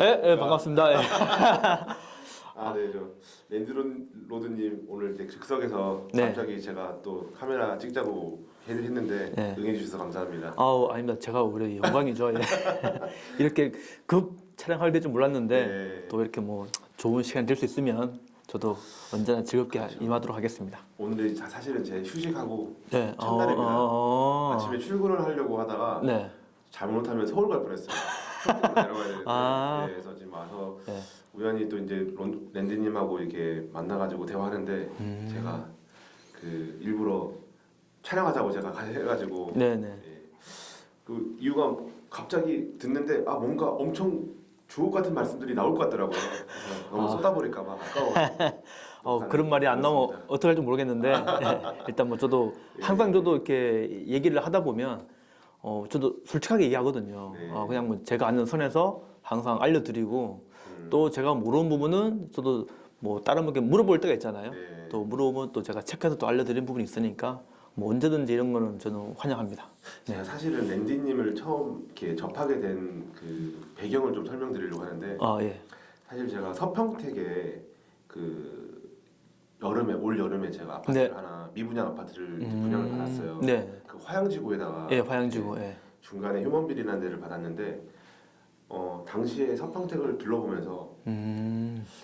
예, 반갑습니다. 예. 아, 네, 저 랜드로드님 오늘 이렇게 즉석에서 네. 갑자기 제가 또 카메라 찍자고 했는데 네. 응해주셔서 감사합니다. 아우, 아닙니다. 제가 오히려 영광이죠. 예. 이렇게 급 촬영할 줄 몰랐는데 네. 또 이렇게 뭐 좋은 시간 될 수 있으면 저도 언제나 즐겁게 그렇죠. 임하도록 하겠습니다. 오늘이 사실은 제 휴식하고 네. 첫날입니다. 어. 아침에 출근을 하려고 하다가 네. 잘못하면 서울 갈 뻔했어요. 서울로 내려가야 되는데 아. 네, 그래서 지금 와서 네. 우연히 또 이제 랜드님하고 이렇게 만나가지고 대화하는데 제가 그 일부러 촬영하자고 제가 해가지고 네네. 예. 그 이유가 갑자기 듣는데 아 뭔가 엄청 주옥 같은 말씀들이 나올 것 같더라고요. 그래서 너무 쏟아버릴까봐 아까워. 그런 말이 안 나오면 어떻게 할지 모르겠는데 예, 일단 뭐 저도 항상 저도 이렇게 얘기를 하다 보면 저도 솔직하게 얘기하거든요. 네. 그냥 뭐 제가 아는 선에서 항상 알려드리고 또 제가 모르는 부분은 저도 뭐 다른 분께 물어볼 때가 있잖아요. 네. 또 물어보면 또 제가 체크해서 또 알려드리는 부분이 있으니까 뭐 언제든지 이런 거는 저는 환영합니다. 제가 사실은 랜디님을 처음 이렇게 접하게 된 그 배경을 좀 설명드리려고 하는데 예. 사실 제가 서평택에 그 올 여름에 제가 아파트를 네. 하나 미분양 아파트를 분양을 받았어요. 네. 그 화양지구에다가 예, 화양지구. 이제 예. 중간에 휴먼빌이라는 데를 받았는데 당시에 서평택을 둘러보면서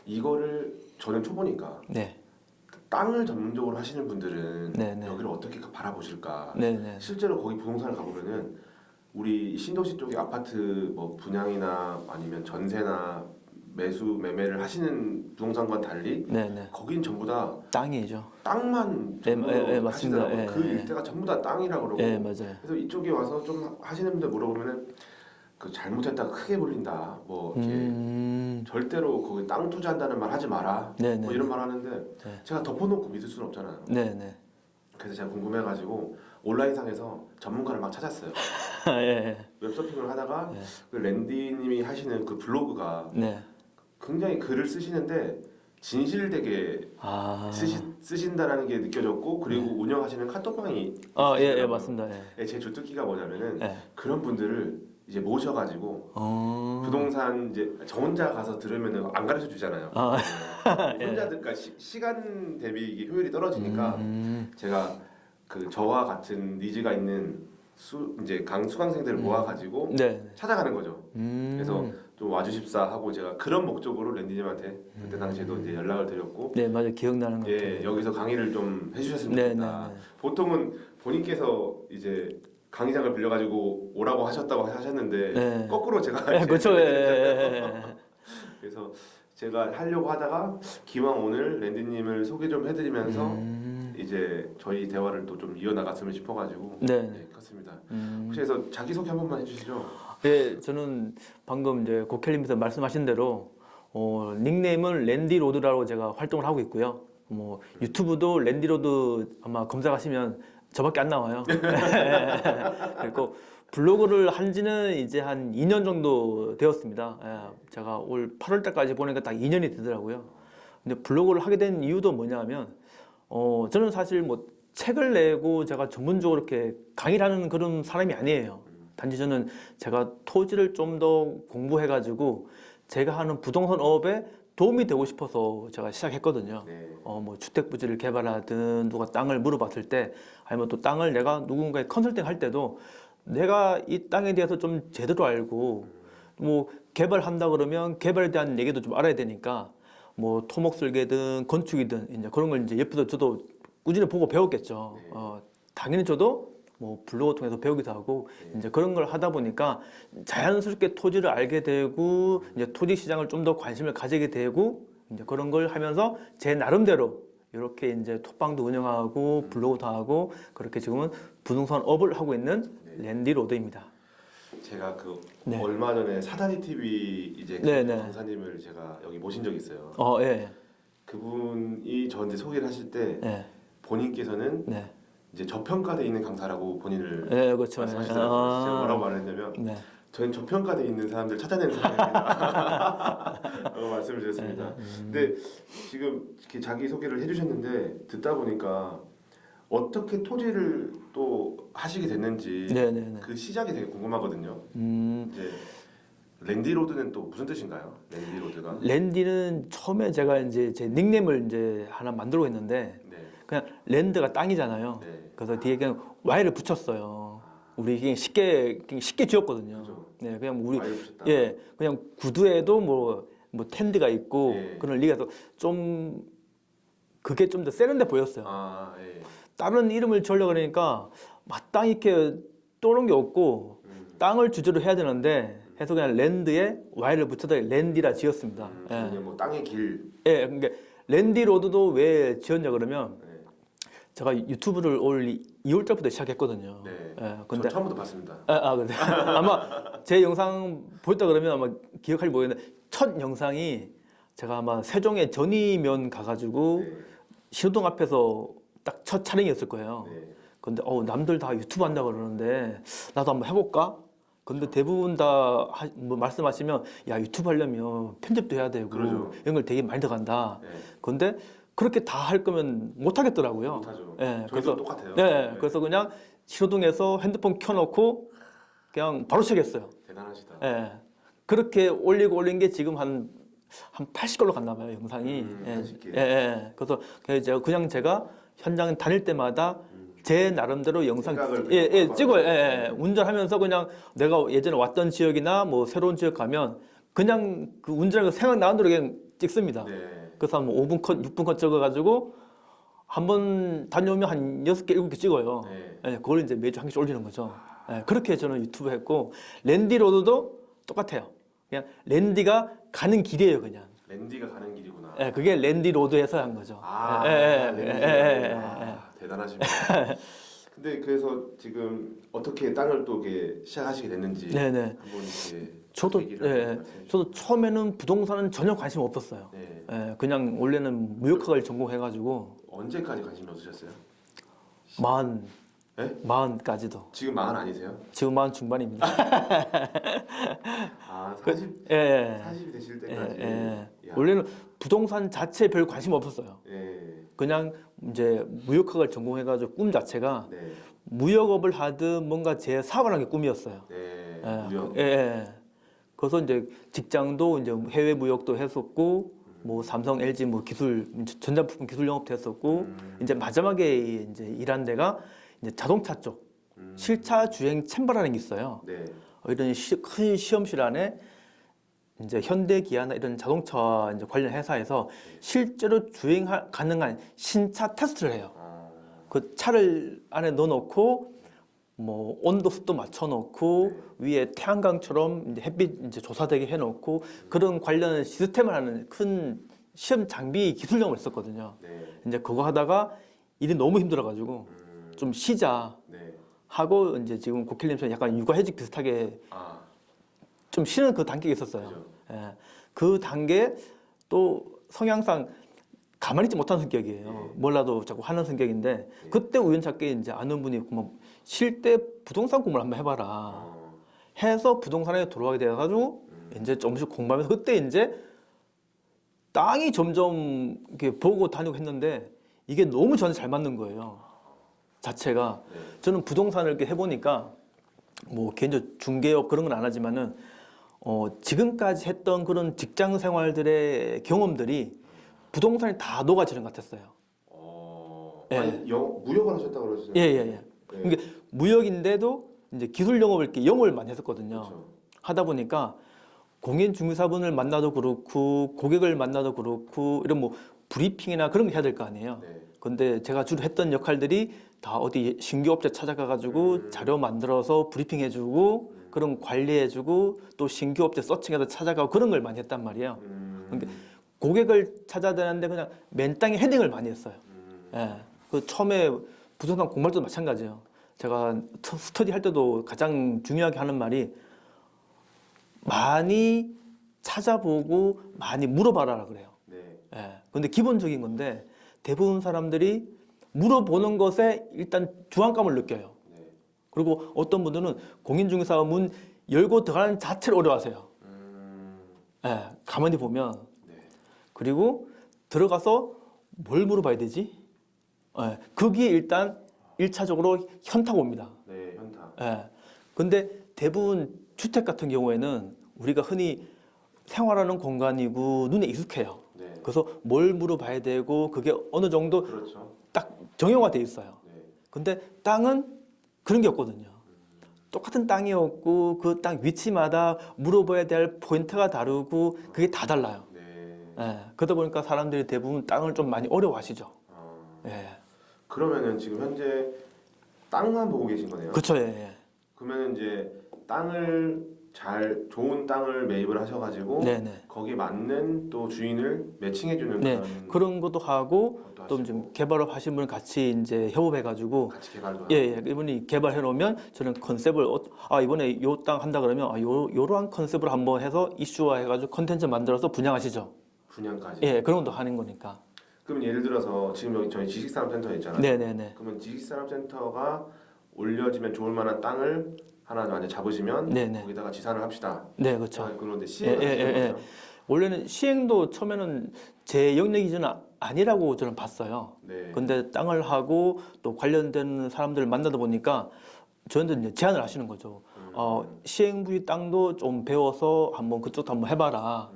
이거를 저는 초보니까 네. 땅을 전문적으로 하시는 분들은 네. 여기를 어떻게 바라보실까? 네. 실제로 거기 부동산을 가보면은 우리 신도시 쪽에 아파트 뭐 분양이나 아니면 전세나 매매를 하시는 부동산과는 달리 네. 거긴 전부 다 땅이죠. 땅만 예, 전부 맞습니다. 하시더라고요. 예, 그 예. 일대가 전부 다 땅이라고 그러고 예, 맞아요. 그래서 이쪽에 와서 좀 하시는 분들 물어보면은 그 잘못했다가 크게 불린다 뭐 이렇게 절대로 거기 땅 투자한다는 말 하지 마라 네, 뭐 네, 이런 말 하는데 네. 제가 덮어놓고 믿을 수는 없잖아요. 네. 그래서 제가 궁금해가지고 온라인상에서 전문가를 막 찾았어요. 예. 웹서핑을 하다가 네. 그 랜디님이 하시는 그 블로그가 네. 굉장히 글을 쓰시는데 진실되게 아. 쓰신다라는 게 느껴졌고 그리고 운영하시는 카톡방이 예, 있으시더라고요. 맞습니다. 예. 제 주특기가 뭐냐면은 예. 그런 분들을 이제 모셔가지고 어. 부동산 이제 저 혼자 가서 들으면은 안 가르쳐 주잖아요. 혼자 그러니까 시간 대비 이게 효율이 떨어지니까 제가 그 저와 같은 니즈가 있는 이제 수강생들을 모아가지고 네. 찾아가는 거죠. 그래서 좀 와주십사 하고 제가 그런 목적으로 랜디님한테 그때 당시에도 이제 연락을 드렸고 네, 맞아요. 기억나는 것 같아요. 예 여기서 강의를 좀 해주셨으면 네, 좋겠다. 네. 보통은 본인께서 이제 강의장을 빌려가지고 오라고 하셨다고 하셨는데 네. 거꾸로 제가 예, 그렇죠. 예. 그래서 제가 하려고 하다가 기왕 오늘 랜디님을 소개 좀 해드리면서 이제 저희 대화를 또 좀 이어나갔으면 싶어가지고 네. 그렇습니다. 혹시 그래서 자기소개 한 번만 해주시죠. 예, 저는 방금 이제 고켈님께서 말씀하신 대로 닉네임은 랜디로드라고 제가 활동을 하고 있고요. 뭐 유튜브도 랜디로드 아마 검색하시면 저밖에 안 나와요. 그리고 블로그를 한 지는 이제 한 2년 정도 되었습니다. 제가 올 8월 달까지 보니까 딱 2년이 되더라고요. 근데 블로그를 하게 된 이유도 뭐냐면 저는 사실 뭐 책을 내고 제가 전문적으로 이렇게 강의를 하는 그런 사람이 아니에요. 단지 저는 제가 토지를 좀 더 공부해가지고 제가 하는 부동산 업에 도움이 되고 싶어서 제가 시작했거든요. 네. 뭐 주택 부지를 개발하든 누가 땅을 물어봤을 때 아니면 또 땅을 내가 누군가에 컨설팅 할 때도 내가 이 땅에 대해서 좀 제대로 알고 뭐 개발한다 그러면 개발에 대한 얘기도 좀 알아야 되니까 뭐 토목 설계든 건축이든 이제 그런 걸 이제 옆에서 저도 꾸준히 보고 배웠겠죠. 네. 당연히 저도 뭐 블로그 통해서 배우기도 하고 이제 그런 걸 하다 보니까 자연스럽게 토지를 알게 되고 이제 토지 시장을 좀 더 관심을 가지게 되고 이제 그런 걸 하면서 제 나름대로 이렇게 이제 톡방도 운영하고 블로그도 하고 그렇게 지금은 부동산 업을 하고 있는 랜디로드입니다. 제가 그 네. 얼마 전에 사다리 TV 이제 그 네. 강사님을 제가 여기 모신 적이 있어요. 예. 그분이 저한테 소개를 하실 때 네. 본인께서는 네. 이제 저평가돼 있는 강사라고 본인을 네, 그렇죠. 말씀하시더라고요. 제가 뭐라고 말했냐면 네. 저는 저평가돼 있는 사람들 찾아내는 사람입니다. 라고 말씀을 드렸습니다. 근데 지금 이렇게 자기 소개를 해주셨는데 듣다 보니까 어떻게 토지를 또 하시게 됐는지 네네네. 그 시작이 되게 궁금하거든요. 이제 랜디로드는 또 무슨 뜻인가요? 랜디로드가? 랜디는 처음에 제가 이제 제 닉네임을 이제 하나 만들고 했는데 네. 그냥 랜드가 땅이잖아요. 네. 그래서 뒤에 그냥 Y를 붙였어요. 우리 그냥 쉽게 지었거든요. 그죠. 네, 그냥 우리 와이를 붙였다. 예, 그냥 구두에도 뭐 텐드가 있고 예. 그런 리가서 좀 그게 좀 더 세련돼 보였어요. 아, 예. 다른 이름을 지으려고 그러니까 마땅히 이렇게 떠오른 게 없고 땅을 주제로 해야 되는데 해서 그냥 랜드에 Y를 붙여서 랜디라 지었습니다. 예. 그냥 뭐 땅의 길. 예, 그러니까 랜디 로드도 왜 지었냐 그러면 네. 제가 유튜브를 올 2월달부터 시작했거든요. 네. 예, 전 근데 처음부터 봤습니다. 근데 아마 제 영상 보셨다 그러면 아마 기억할지 모르겠는데 첫 영상이 제가 아마 세종의 전이면 가가지고 네. 신호등 앞에서 딱 첫 촬영이었을 거예요. 네. 근데 남들 다 유튜브 한다고 그러는데 나도 한번 해볼까? 근데 대부분 다 뭐 말씀하시면 야 유튜브 하려면 편집도 해야 되고 그러죠. 이런 걸 되게 많이 들어간다. 네. 근데 그렇게 다 할 거면 못 하겠더라고요. 못하죠. 예, 저희도 그래서 똑같아요. 네, 그래서 그냥 신호등에서 핸드폰 켜놓고 그냥 바로 시작했어요. 대단하시다. 예, 그렇게 올린 게 지금 한 80걸로 갔나 봐요 영상이. 80개. 그래서 제가 현장 다닐 때마다 제 나름대로 영상 생각을 찍어요. 운전하면서 그냥 내가 예전에 왔던 지역이나 뭐 새로운 지역 가면 그냥 그 운전하면서 생각나는 대로 그냥 찍습니다. 네. 그래서 한 5분 컷, 6분 컷 찍어가지고 한 번 다녀오면 한 6개, 7개 찍어요. 네. 그걸 이제 매주 한 개씩 올리는 거죠. 그렇게 저는 유튜브 했고 랜디 로드도 똑같아요. 그냥 랜디가 가는 길이에요, 그냥. 랜디가 가는 길이구나. 그게 랜디 로드에서 한 거죠. 대단하십니다. 근데 그래서 지금 어떻게 땅을 또 이렇게 시작하시게 됐는지 네네. 한번 이렇게 저도 얘기를 한번 말씀해 주시죠. 저도 처음에는 부동산은 전혀 관심 없었어요. 네. 그냥 원래는 무역학을 전공해가지고 언제까지 관심이 없으셨어요? 40까지도. 지금 40 아니세요? 지금 40 중반입니다. 40 예. 40이 되실 때까지. 예. 야. 원래는 부동산 자체에 별 관심 없었어요. 예. 그냥 이제 무역학을 전공해가지고 꿈 자체가 네. 무역업을 하든 뭔가 제 사업을 하는 게 꿈이었어요. 네. 예. 무역. 그래서 이제 직장도 이제 해외 무역도 했었고, 뭐 삼성, LG 뭐 기술 전자부품 기술 영업도 했었고, 이제 마지막에 이제 일한 데가 이제 자동차 쪽 실차 주행 챔버라는 게 있어요. 네. 이런 큰 시험실 안에 이제 현대 기아나 이런 자동차 이제 관련 회사에서 실제로 주행 가능한 신차 테스트를 해요. 그 차를 안에 넣어놓고 뭐 온도 습도 맞춰놓고 위에 태양광처럼 이제 햇빛 이제 조사되게 해놓고 그런 관련 시스템을 하는 큰 시험 장비 기술 영업을 했었거든요. 네. 이제 그거 하다가 일이 너무 힘들어가지고 좀 쉬자 네. 하고 이제 지금 고킬님처럼 약간 육아휴직 비슷하게 아. 좀 쉬는 그 단계가 있었어요. 그죠. 그 단계 또 성향상 가만히 있지 못하는 성격이에요. 예. 몰라도 자꾸 하는 성격인데 그때 우연찮게 이제 아는 분이 뭐 쉴 때 부동산 공부를 한번 해봐라 해서 부동산에 들어가게 돼가지고 이제 조금씩 공부하면서 그때 이제 땅이 점점 이렇게 보고 다니고 했는데 이게 너무 저한테 잘 맞는 거예요. 자체가. 네. 저는 부동산을 이렇게 해보니까 뭐 개인적으로 중개업 그런 건 안 하지만은 지금까지 했던 그런 직장 생활들의 경험들이 부동산이 다 녹아지는 것 같았어요. 예. 아니, 무역을 하셨다고 그러셨어요? 예. 그러니까 무역인데도 이제 기술 영업을 이렇게 영업을 많이 했었거든요. 그렇죠. 하다 보니까 공인중개사분을 만나도 그렇고 고객을 만나도 그렇고 이런 뭐 브리핑이나 그런 거 해야 될 거 아니에요. 네. 근데 제가 주로 했던 역할들이 다 어디 신규 업체 찾아가가지고 자료 만들어서 브리핑해주고 그런 관리해주고 또 신규 업체 서칭해서 찾아가고 그런 걸 많이 했단 말이에요. 그러니까 고객을 찾아야 되는데 그냥 맨 땅에 헤딩을 많이 했어요. 그 처음에 부동산 공부할 때도 마찬가지예요. 제가 스터디 할 때도 가장 중요하게 하는 말이 많이 찾아보고 많이 물어봐라 그래요. 네. 근데 기본적인 건데 대부분 사람들이 물어보는 것에 일단 주안감을 느껴요. 네. 그리고 어떤 분들은 공인중개사 문 열고 들어가는 자체를 어려워하세요. 가만히 보면. 네. 그리고 들어가서 뭘 물어봐야 되지? 그게 일단 1차적으로 현타가 옵니다. 네. 현타. 근데 대부분 주택 같은 경우에는 우리가 흔히 생활하는 공간이고 눈에 익숙해요. 네. 그래서 뭘 물어봐야 되고 그게 어느 정도 그렇죠. 딱 정형화 돼 있어요. 네. 근데 땅은 그런 게 없거든요. 똑같은 땅이었고 그 땅 위치마다 물어봐야 될 포인트가 다르고 그게 다 달라요. 네. 예, 그러다 보니까 사람들이 대부분 땅을 좀 많이 어려워하시죠. 아, 예, 그러면은 지금 현재 땅만 보고 계신 거네요. 그렇죠. 예, 예. 그러면 이제 땅을 좋은 땅을 매입을 하셔가지고 네네. 거기에 맞는 또 주인을 매칭해주는 네, 그런 그런 것도 하고 것도 또 하시고 좀 개발업 하신 분 같이 이제 협업해가지고 같이 개발도 예, 하고 예, 이분이 개발해 놓으면 저는 컨셉을 이번에 요 땅 한다 그러면 요러한 컨셉으로 한번 해서 이슈화 해가지고 컨텐츠 만들어서 분양하시죠. 분양까지. 예, 그런 것도 하는 거니까. 그럼 예를 들어서 지금 여기 저희 지식산업센터 있잖아요. 네네네. 그러면 지식산업센터가 올려지면 좋을 만한 땅을 하나 만약 잡으시면 네네. 거기다가 지산을 합시다. 네, 그렇죠. 그런데 시행을 예, 예, 하시는 예, 거죠? 원래는 시행도 처음에는 제 영역 기준은 아니라고 저는 봤어요. 네. 근데 땅을 하고 또 관련된 사람들을 만나다 보니까 저한테 이제 제안을 하시는 거죠. 시행부지 땅도 좀 배워서 한번 그쪽도 한번 해봐라.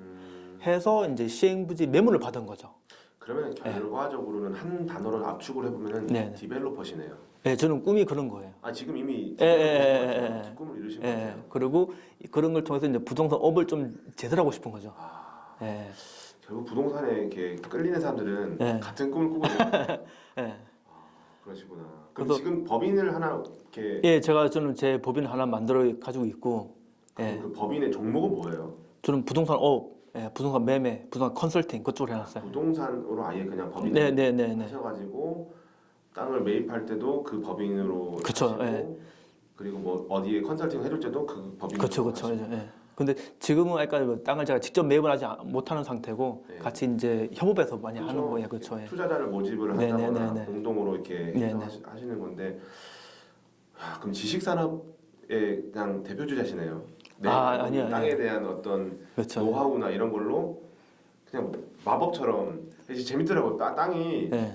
해서 이제 시행부지 매물을 받은 거죠. 그러면 결과적으로는 한 단어로 압축을 해보면은 네. 디벨로퍼시네요. 예, 저는 꿈이 그런 거예요. 아 지금 이미 예. 꿈을 이루신 것 예, 같아요. 그리고 그런 걸 통해서 이제 부동산 업을 좀 제대로 하고 싶은 거죠. 예, 결국 부동산에 이렇게 끌리는 사람들은 네. 같은 꿈을 꾸고 있는 거예요. 예. 그러시구나. 그럼 그래서- 지금 법인을 하나 이렇게 예, 저는 제 법인 하나 만들어 가지고 있고, 예, 그 법인의 종목은 뭐예요? 저는 부동산 업, 예, 부동산 매매, 부동산 컨설팅 그쪽으로 해놨어요. 부동산으로 아예 그냥 법인 네, 네, 네, 네. 하셔가지고 땅을 매입할 때도 그 법인으로 그쵸, 하시고 예. 그리고 뭐 어디에 컨설팅 해줄 때도 그 법인으로 그렇죠, 그렇죠. 하시고. 예. 근데 지금은 아까 뭐 땅을 제가 직접 매입을 하지 못하는 상태고 네. 같이 이제 협업해서 많이 하는 그렇죠. 거예요, 그렇죠. 예. 투자자를 모집을 네, 네, 한다거나 네, 네. 공동으로 이렇게 네, 해서 네. 하시는 건데 그럼 지식산업의 그냥 대표 주자시네요. 아니요, 땅에 대한 어떤 그렇죠. 노하우나 이런 걸로 그냥 마법처럼 이제 재밌더라고요. 땅이 예.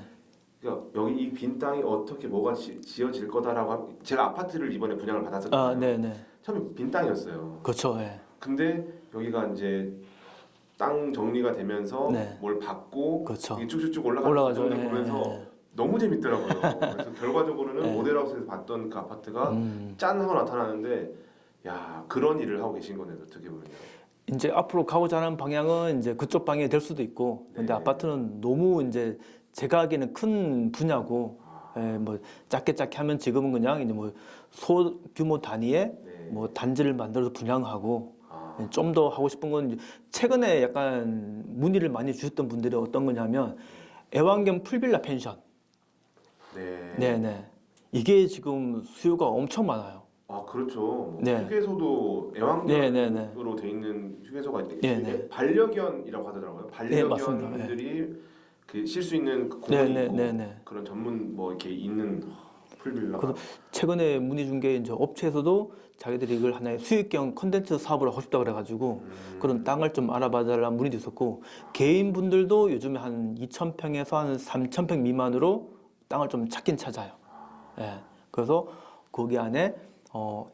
그러니까 여기 이 빈 땅이 어떻게 뭐가 지어질 거다라고 제가 아파트를 이번에 분양을 받았었거든요. 네, 네. 처음에 빈 땅이었어요. 그렇죠. 예. 근데 여기가 이제 땅 정리가 되면서 네. 뭘 받고 그렇죠. 이게 쭉쭉쭉 올라가는 올라가죠. 과정을 예, 보면서 예. 너무 재밌더라고요. 그래서 결과적으로는 네. 모델하우스에서 봤던 그 아파트가 음. 짠 하고 나타나는데 야 그런 일을 하고 계신 거네요. 어떻게 보면. 이제 앞으로 가고자 하는 방향은 이제 그쪽 방향이 될 수도 있고, 근데 네. 아파트는 너무 이제 제가 하기에는 큰 분야고, 뭐 작게 하면 지금은 그냥 이제 뭐 소규모 단위의 네. 뭐 단지를 만들어서 분양하고, 아, 좀 더 하고 싶은 건 이제 최근에 약간 문의를 많이 주셨던 분들이 어떤 거냐면 애완견 풀빌라 펜션. 네. 네네. 이게 지금 수요가 엄청 많아요. 아 그렇죠. 뭐 네. 휴게소도 네네네. 애완견으로 돼 있는 휴게소가 있는데 네네. 이게 반려견이라고 하더라고요. 맞습니다. 반려견들이 그 쉴 수 있는 그 공간이 있고 네네네. 그런 전문 뭐 이렇게 있는 풀빌라. 그래서 최근에 문의 준 게 이제 업체에서도 자기들이 이걸 하나의 수익형 컨텐츠 사업을 하고 싶다 그래가지고 그런 땅을 좀 알아봐달라는 문의도 있었고 개인 분들도 요즘에 한 2,000평에서 한 3,000평 미만으로 땅을 좀 찾긴 찾아요. 예. 그래서 거기 안에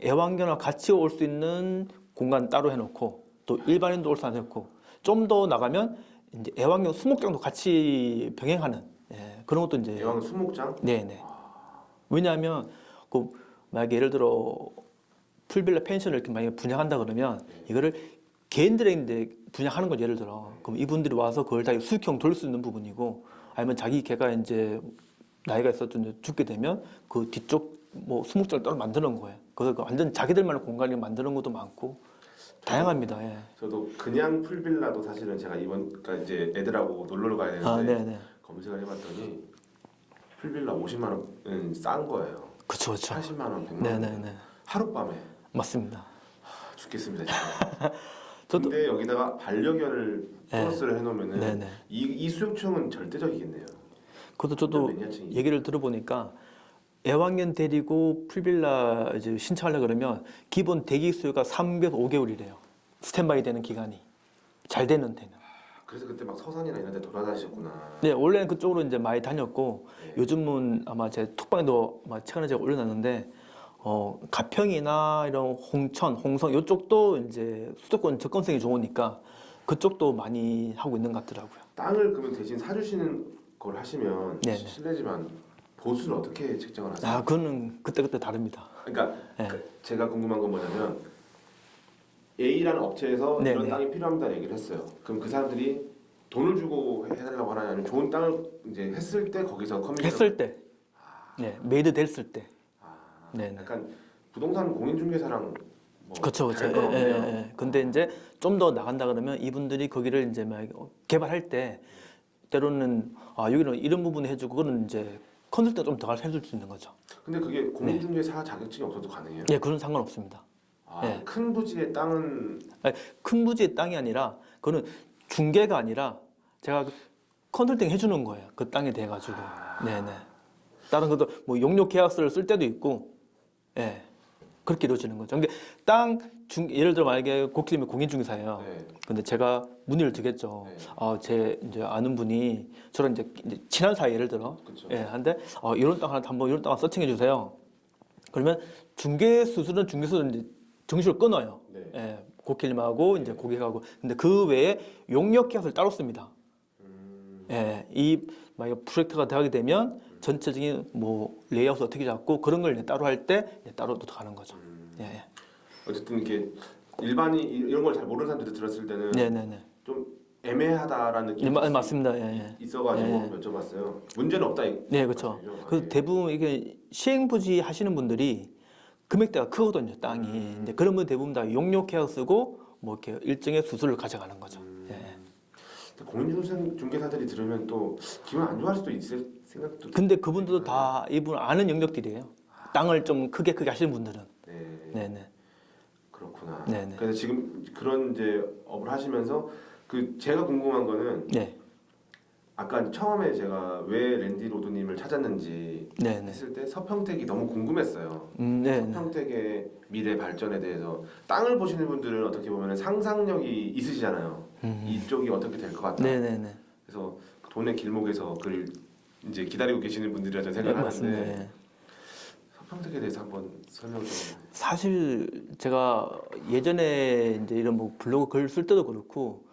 애완견과 같이 올 수 있는 공간 따로 해놓고 또 일반인도 올 수 있는 해놓고 좀 더 나가면 이제 애완견 수목장도 같이 병행하는 그런 것도 이제 애완견 수목장. 네네. 왜냐하면 그 만약에 예를 들어 풀빌라 펜션을 이렇게 만약에 분양한다 그러면 이거를 개인들에게 분양하는 거 예를 들어 그럼 이분들이 와서 그걸 다 수익형 돌릴 수 있는 부분이고 아니면 자기 개가 이제 나이가 있어도 이제 죽게 되면 그 뒤쪽 뭐 수목장을 따로 만드는 거예요. 그래서 그 완전 자기들만의 공간을 만드는 것도 많고 다양합니다. 예. 저도 그냥 풀빌라도 사실은 제가 그러니까 이제 애들하고 놀러 가야 되는데 네네. 검색을 해봤더니 풀빌라 50만 원은 싼 거예요. 그렇죠, 그렇죠. 80만 원, 100만 원. 네네네. 하룻밤에 맞습니다. 죽겠습니다. 진짜. 저도 근데 여기다가 반려견을 네. 보너스를 해놓으면은 네네. 이 수요층은 절대적이겠네요. 그것도 저도 매니아층이. 얘기를 들어보니까 애완견 데리고 풀빌라 이제 신청하려 그러면 기본 대기 수요가 3개에서 5개월이래요. 스탠바이 되는 기간이 잘 되는 데는. 그래서 그때 막 서산이나 이런 데 돌아다니셨구나. 네, 원래는 그쪽으로 이제 많이 다녔고 네. 요즘은 아마 제 톡방에도 아마 최근에 제가 올려놨는데 가평이나 이런 홍천, 홍성 이쪽도 이제 수도권 접근성이 좋으니까 그쪽도 많이 하고 있는 것 같더라고요. 땅을 그러면 대신 사주시는 걸 하시면 네네. 실례지만 보수는 어떻게 책정을 하세요? 아, 그거는 그때그때 다릅니다. 그러니까 네. 제가 궁금한 건 뭐냐면 A라는 업체에서 네네. 이런 땅이 필요합니다 얘기를 했어요. 그럼 그 사람들이 돈을 주고 해달라고 하나요? 아니면 좋은 땅을 이제 했을 때 거기서 커미션 했을 때, 네, 메이드 됐을 때, 네네. 약간 부동산 공인중개사랑 뭐 그렇죠, 그렇죠. 다를 건 없네요. 근데 이제 좀 더 나간다 그러면 이분들이 거기를 이제 막 개발할 때 때로는 여기는 이런 부분 해주고 그거는 이제 컨설팅 좀 더 해줄 수 있는 거죠. 근데 그게 공인중개사 자격증이 없어도 가능해요? 네, 그런 상관없습니다. 네. 큰 부지의 땅은 아니, 큰 부지의 땅이 아니라 그거는 중개가 아니라 제가 컨설팅 해주는 거예요. 그 땅에 대해 가지고. 네네. 다른 것도 뭐 용역 계약서를 쓸 때도 있고, 예, 그렇게 이루어지는 거죠. 근데 예를 들어 만약에 고킬님이 공인중개사예요. 네. 근데 제가 문의를 드겠죠. 네. 제 이제 아는 분이 저랑 이제 친한 사이 예를 들어, 그쵸. 예, 한데 이런 땅 하나 한번 이런 땅 하나 서칭해 주세요. 그러면 중개 수수는 이제 정식으로 끊어요. 네. 예, 고킬님하고 이제 고객하고. 근데 그 외에 용역 계약서를 따로 씁니다. 예, 이 만약 프로젝트가 하게 되면 전체적인 뭐 레이아웃 어떻게 잡고 그런 걸 이제 따로 할 때 따로 또 가는 거죠. 예. 어쨌든 이렇게 일반이 이런 걸 잘 모르는 사람들이 들었을 때는 네네네. 좀 애매하다라는 느낌이 맞습니다. 예. 있어가지고 여쭤봤어요. 문제는 없다. 네, 그렇죠. 그 대부분 이게 시행부지 하시는 분들이 금액대가 크거든요, 땅이. 이제 그런 분 대부분 다 용역 계약 쓰고 뭐 이렇게 일정의 수수료를 가져가는 거죠. 예. 공인중개사들이 들으면 또 기분 안 좋아할 수도 있을 생각도. 근데 그분들도 다 이분 아는 영역들이에요. 땅을 좀 크게 하시는 분들은. 네. 네네. 그렇구나. 네네. 그래서 지금 그런 이제 업을 하시면서 그 제가 궁금한 거는 네. 아까 처음에 제가 왜 랜디 로드님을 찾았는지 네네. 했을 때 서평택이 너무 궁금했어요. 네네. 서평택의 미래 발전에 대해서 땅을 보시는 분들은 어떻게 보면 상상력이 있으시잖아요. 이쪽이 어떻게 될 것 같다. 네네네. 그래서 돈의 길목에서 그를 이제 기다리고 계시는 분들이라 저는 생각하는데 맞습니다. 예. 서평택에 대해서 한번 설명 좀. 사실 제가 예전에 이제 이런 뭐 블로그 글 쓸 때도 그렇고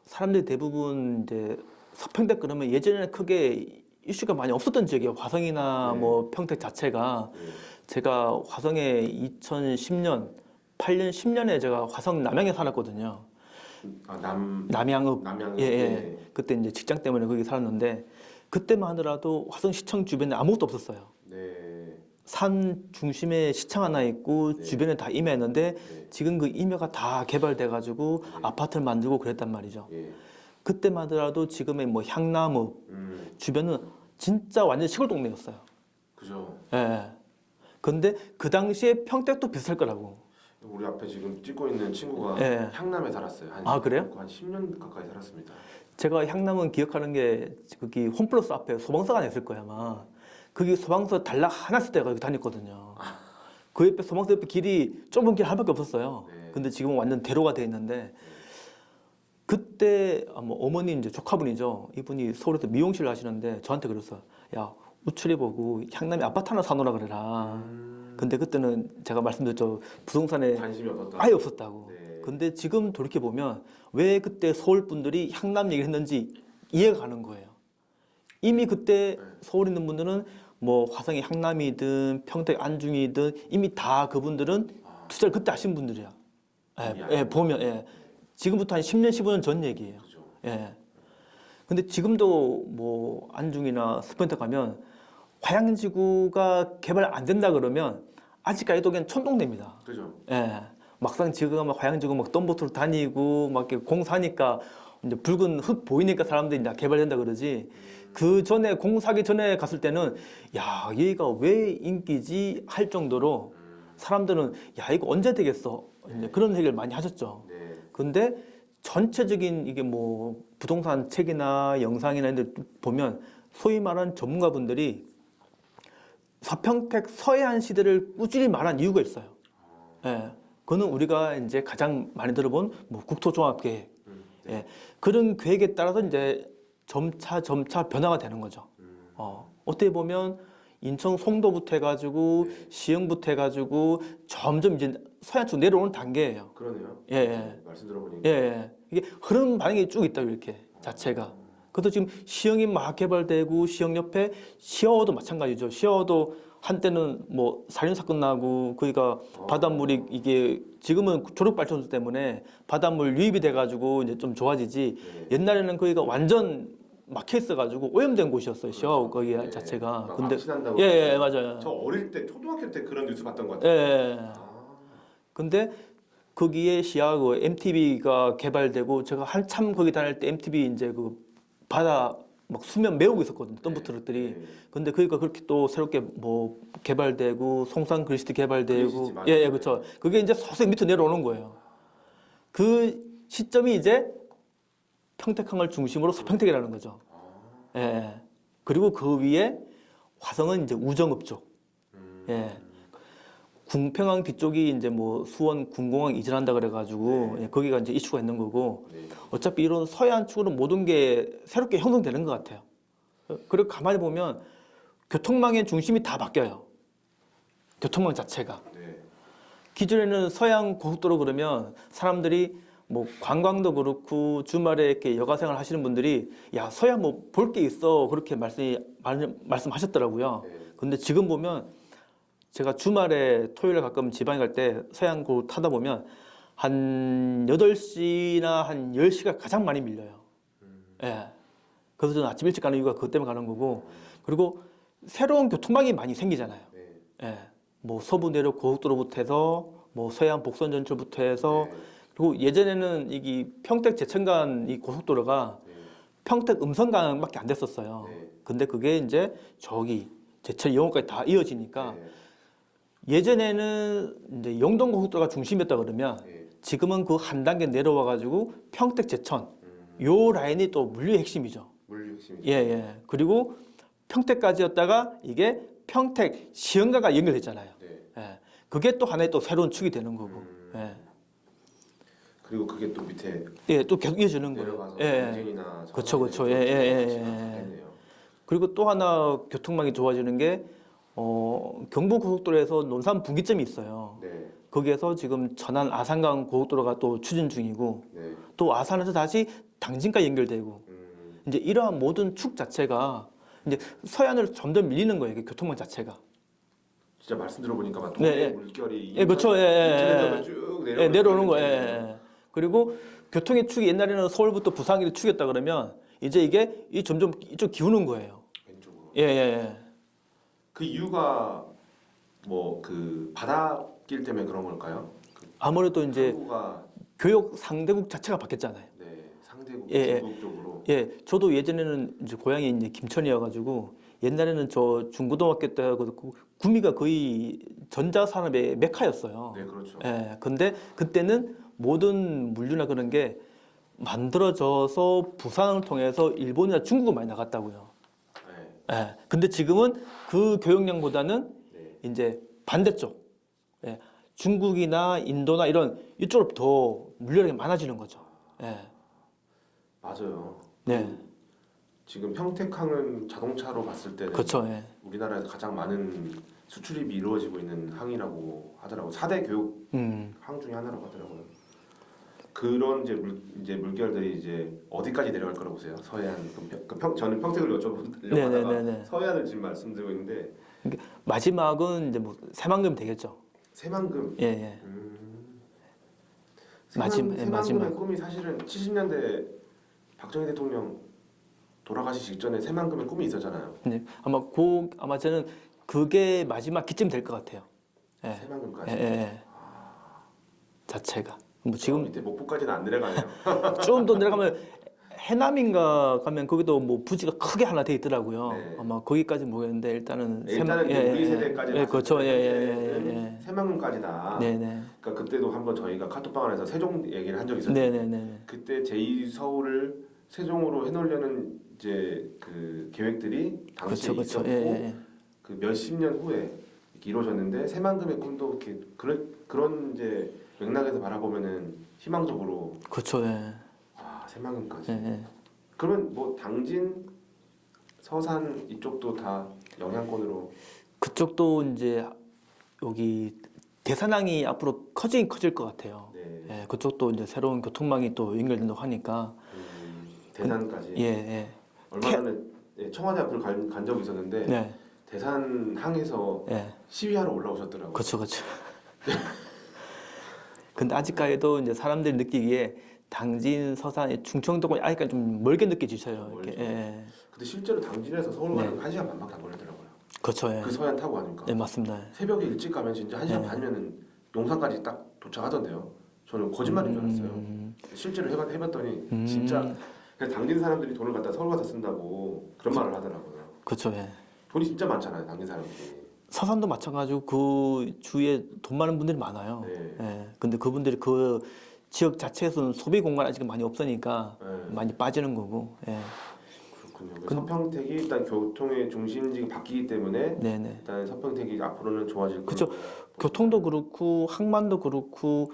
사람들이 대부분 이제 서평택 그러면 예전에는 크게 이슈가 많이 없었던 지역이에요. 화성이나 네. 뭐 평택 자체가. 네. 제가 화성에 2010년, 8년, 10년에 제가 화성 남양에 살았거든요. 남양읍. 남양읍. 예. 네. 그때 이제 직장 때문에 거기 살았는데 그때만 하더라도 화성시청 주변에 아무것도 없었어요. 네. 산 중심에 시청 하나 있고 네. 주변에 다 임야였는데 네. 지금 그 임야가 다 개발돼 가지고 네. 아파트를 만들고 그랬단 말이죠. 예. 그때만 하더라도 지금의 뭐 향나무 주변은 진짜 완전 시골 동네였어요. 그죠. 예. 근데 그 당시에 평택도 비쌀 거라고. 우리 앞에 지금 찍고 있는 친구가 예. 향남에 살았어요. 그래요? 한 10년 가까이 살았습니다. 제가 향남은 기억하는 게 거기 홈플러스 앞에 소방서가 하나 있을 거야 아마. 거기 소방서 단락 하나 쓸 때가 여기 다녔거든요. 그 옆에 소방서 옆에 길이 좁은 길 하나밖에 없었어요. 네. 근데 지금은 완전 대로가 돼 있는데 그때 뭐 어머니 이제 조카분이죠. 이분이 서울에서 미용실을 하시는데 저한테 그랬어요. 야 우출해 보고 향남에 아파트 하나 사놓으라 그래라. 근데 그때는 제가 말씀드렸죠. 부동산에 관심이 없었다. 아예 없었다고. 네. 근데 지금 돌이켜 보면 왜 그때 서울 분들이 향남 얘기를 했는지 이해가 가는 거예요. 이미 그때 서울 있는 분들은 뭐 화성의 향남이든 평택 안중이든 이미 다 그분들은 투자를 그때 하신 분들이야. 보면 지금부터 한 10년, 15년 전 얘기예요. 그죠. 근데 지금도 뭐 안중이나 스펜터 가면 화양지구가 개발 안 된다 그러면 아직까지도 그냥 촌동네입니다. 그죠. 막상 지금 막 화양지구 막 덤보트로 다니고 막 이렇게 공사하니까 이제 붉은 흙 보이니까 사람들이 나 개발된다 그러지. 그 전에 공사하기 전에 갔을 때는 야 얘가 왜 인기지 할 정도로 사람들은 야 이거 언제 되겠어 이제 그런 얘기를 많이 하셨죠. 네. 근데 전체적인 이게 뭐 부동산 책이나 영상이나 이런 데 보면 소위 말하는 전문가분들이 서평택 서해안 시대를 꾸준히 말한 이유가 있어요. 그거는 우리가 이제 가장 많이 들어본 뭐 국토종합계획 그런 계획에 따라서 이제 점차 변화가 되는 거죠. 어떻게 보면 인천 송도부터 해가지고 시흥부터 해가지고 점점 이제 서해안 쪽 내려오는 단계예요. 그러네요. 예, 예. 말씀 들어보니까. 예, 예. 이게 흐름 반응이 쭉 있다 이렇게 자체가. 그것도 지금 시흥이 막 개발되고 시흥 옆에 시어도 마찬가지죠. 시어도 한때는 뭐 살인 사건 나고 거기가 바닷물이 이게 지금은 조력 발전소 때문에 바닷물 유입이 돼가지고 이제 좀 좋아지지. 네. 옛날에는 거기가 완전 막혀 있어가지고 오염된 곳이었어요. 시어 거기 네. 자체가. 막 근데 악취난다고. 예, 예, 맞아요. 저 어릴 때 초등학교 때 그런 뉴스 봤던 것 예, 같아요. 예. 아, 근데 거기에 시야고 MTB가 개발되고 제가 한참 거기 다닐 때 MTB 이제 그 바다 막 수면 메우고 있었거든요. 덤프 트럭들이. 네. 근데 그러니까 그렇게 또 새롭게 뭐 개발되고 송산 그리시티 개발되고 그리시티 맞아요. 예, 예, 그렇죠. 그게 이제 서서히 밑으로 내려오는 거예요. 그 시점이 이제 평택항을 중심으로 서평택이라는 거죠. 예, 예. 그리고 그 위에 화성은 이제 우정읍 쪽. 예. 궁평항 뒤쪽이 이제 뭐 수원 군공항 이전한다 그래가지고 예, 거기가 이제 이슈가 있는 거고 네. 어차피 이런 서해안 쪽으로 모든 게 새롭게 형성되는 것 같아요. 그리고 가만히 보면 교통망의 중심이 다 바뀌어요. 교통망 자체가. 네. 기존에는 서해안 고속도로 그러면 사람들이 뭐 관광도 그렇고 주말에 이렇게 여가 생활 하시는 분들이 야 서해안 뭐 볼 게 있어 그렇게 말씀하셨더라고요. 네. 근데 지금 보면 제가 주말에 토요일에 가끔 지방에 갈 때 서해안고 타다 보면 한 8시나 한 10시가 가장 많이 밀려요. 예. 그래서 저는 아침 일찍 가는 이유가 그것 때문에 가는 거고 그리고 새로운 교통망이 많이 생기잖아요. 네. 예. 뭐 서부 내륙 고속도로부터 해서 뭐 서해안 복선 전철부터 해서 네. 그리고 예전에는 이 평택 제천간 이 고속도로가 네. 평택 음성간밖에 안 됐었어요. 네. 근데 그게 이제 저기 제천 영호까지 다 이어지니까 네. 예전에는 이제 영동 고속도로가 중심이었다 그러면 네. 지금은 그 한 단계 내려와 가지고 평택 제천 음. 요 라인이 또 물류의 핵심이죠. 물류 핵심이. 예, 예. 그리고 평택까지였다가 이게 평택 시흥가가 연결됐잖아요. 네. 예. 그게 또 하나의 또 새로운 축이 되는 거고. 예. 그리고 그게 또 밑에 예, 또 계속 이어지는 거예요. 내려가서 예. 경쟁이나 그쵸, 그쵸. 예, 예, 예, 예. 그리고 또 하나 교통망이 좋아지는 게 경부 고속도로에서 논산 분기점이 있어요. 네. 거기에서 지금 전안 아산강 고속도로가 또 추진 중이고 네. 또 아산에서 다시 당진까지 연결되고 이제 이러한 모든 축 자체가 이제 서해안으로 점점 밀리는 거예요. 이게 교통망 자체가. 진짜 말씀 들어보니까 막 네, 동해 예. 물결이 예, 그렇죠. 예, 인천에서도 예, 쭉 예, 내려오는 거예요. 예, 느낌이에요. 예. 그리고 교통의 축이 옛날에는 서울부터 부산이 축이었다 그러면 이제 이게 이 점점 이쪽 기우는 거예요. 왼쪽으로. 예, 예, 예. 그 이유가 뭐 그 바닷길 때문에 그런 걸까요? 아무래도 이제 항구가 교역 상대국 자체가 바뀌었잖아요. 네, 상대국 예, 예. 중국 쪽으로. 예, 저도 예전에는 이제 고향이 이제 김천이어가지고 옛날에는 저 중고등학교 때 그렇고 구미가 거의 전자산업의 메카였어요. 네, 그렇죠. 예, 근데 그때는 모든 물류나 그런 게 만들어져서 부산을 통해서 일본이나 중국을 많이 나갔다고요. 네. 예, 근데 지금은 그 교역량보다는 네. 이제 반대쪽, 예, 중국이나 인도나 이런 이쪽으로 더 물류량이 많아지는 거죠. 예, 맞아요. 네, 지금 평택항은 자동차로 봤을 때는 그렇죠. 예. 우리나라에서 가장 많은 수출입이 이루어지고 있는 항이라고 하더라고요. 4대 교육 항 중에 하나라고 하더라고요. 그런 이제 물결들이 이제 어디까지 내려갈 거라고 보세요? 서해안 저는 평택을 여쭤보려고 하다가 네네네네. 서해안을 지금 말씀드리고 있는데 마지막은 이제 뭐 새만금 되겠죠. 새만금. 예, 예. 새만금의 마지막. 꿈이 사실은 70년대 박정희 대통령 돌아가시기 직전에 새만금의 꿈이 있었잖아요. 네, 아마 저는 그게 마지막 기점이 될 것 같아요. 예, 새만금까지. 예, 예. 자체가 뭐 지금 지금 밑에 목포까지는 안 내려가네요. 좀 더 내려가면 해남인가 가면 거기도 뭐 부지가 크게 하나 돼 있더라고요. 네. 아마 거기까지 모르겠는데 일단은 일단은 이제 우리 세대까지 예, 그렇죠. 예, 예, 예, 예. 새만금까지다. 네, 네. 그러니까 그때도 한번 저희가 카톡방 안에서 세종 얘기를 한 적이 있었죠. 네, 네, 네. 그때 제2 서울을 세종으로 해놓으려는 이제 그 계획들이 당시에 그렇죠, 있었고 그렇죠. 예, 예. 그 몇십 년 후에 이렇게 이루어졌는데 새만금의 꿈도 이렇게 그런 이제 맥락에서 바라보면은 희망적으로 그렇죠. 예. 새만금까지. 예, 예. 그러면 뭐 당진, 서산 이쪽도 다 영향권으로. 그쪽도 이제 여기 대산항이 앞으로 커지긴 커질 것 같아요. 네. 예, 그쪽도 이제 새로운 교통망이 또 연결된다고 하니까. 대산까지. 예, 예. 얼마 전에 청와대 앞을 간 적이 있었는데 네. 대산항에서 예. 시위하러 올라오셨더라고요. 그렇죠, 그렇죠. 근데 아직까지도 이제 사람들이 느끼기에 당진, 서산, 충청도가 아직까지 좀 멀게 느껴지셔요. 이렇게. 멀죠. 예. 근데 실제로 당진에서 서울 가는 네. 1시간 반밖에 안 걸리더라고요. 그렇죠. 예. 그 서해안 타고 가니까. 예, 맞습니다. 새벽에 일찍 가면 진짜 1시간 네. 반이면은 용산까지 딱 도착하던데요. 저는 거짓말인 줄 알았어요. 실제로 해봤더니 진짜 그래서 당진 사람들이 돈을 갖다 서울 가서 쓴다고 그런 말을 하더라고요. 그렇죠. 예. 돈이 진짜 많잖아요, 당진 사람들이. 서산도 마찬가지고 그 주위에 돈 많은 분들이 많아요. 네. 예. 근데 그분들이 그 지역 자체에서는 소비 공간 아직 많이 없으니까 네. 많이 빠지는 거고. 예. 그렇군요. 서평택이 일단 교통의 중심지가 바뀌기 때문에 네네. 일단 서평택이 앞으로는 좋아질 그쵸. 거예요. 교통도 그렇고 항만도 그렇고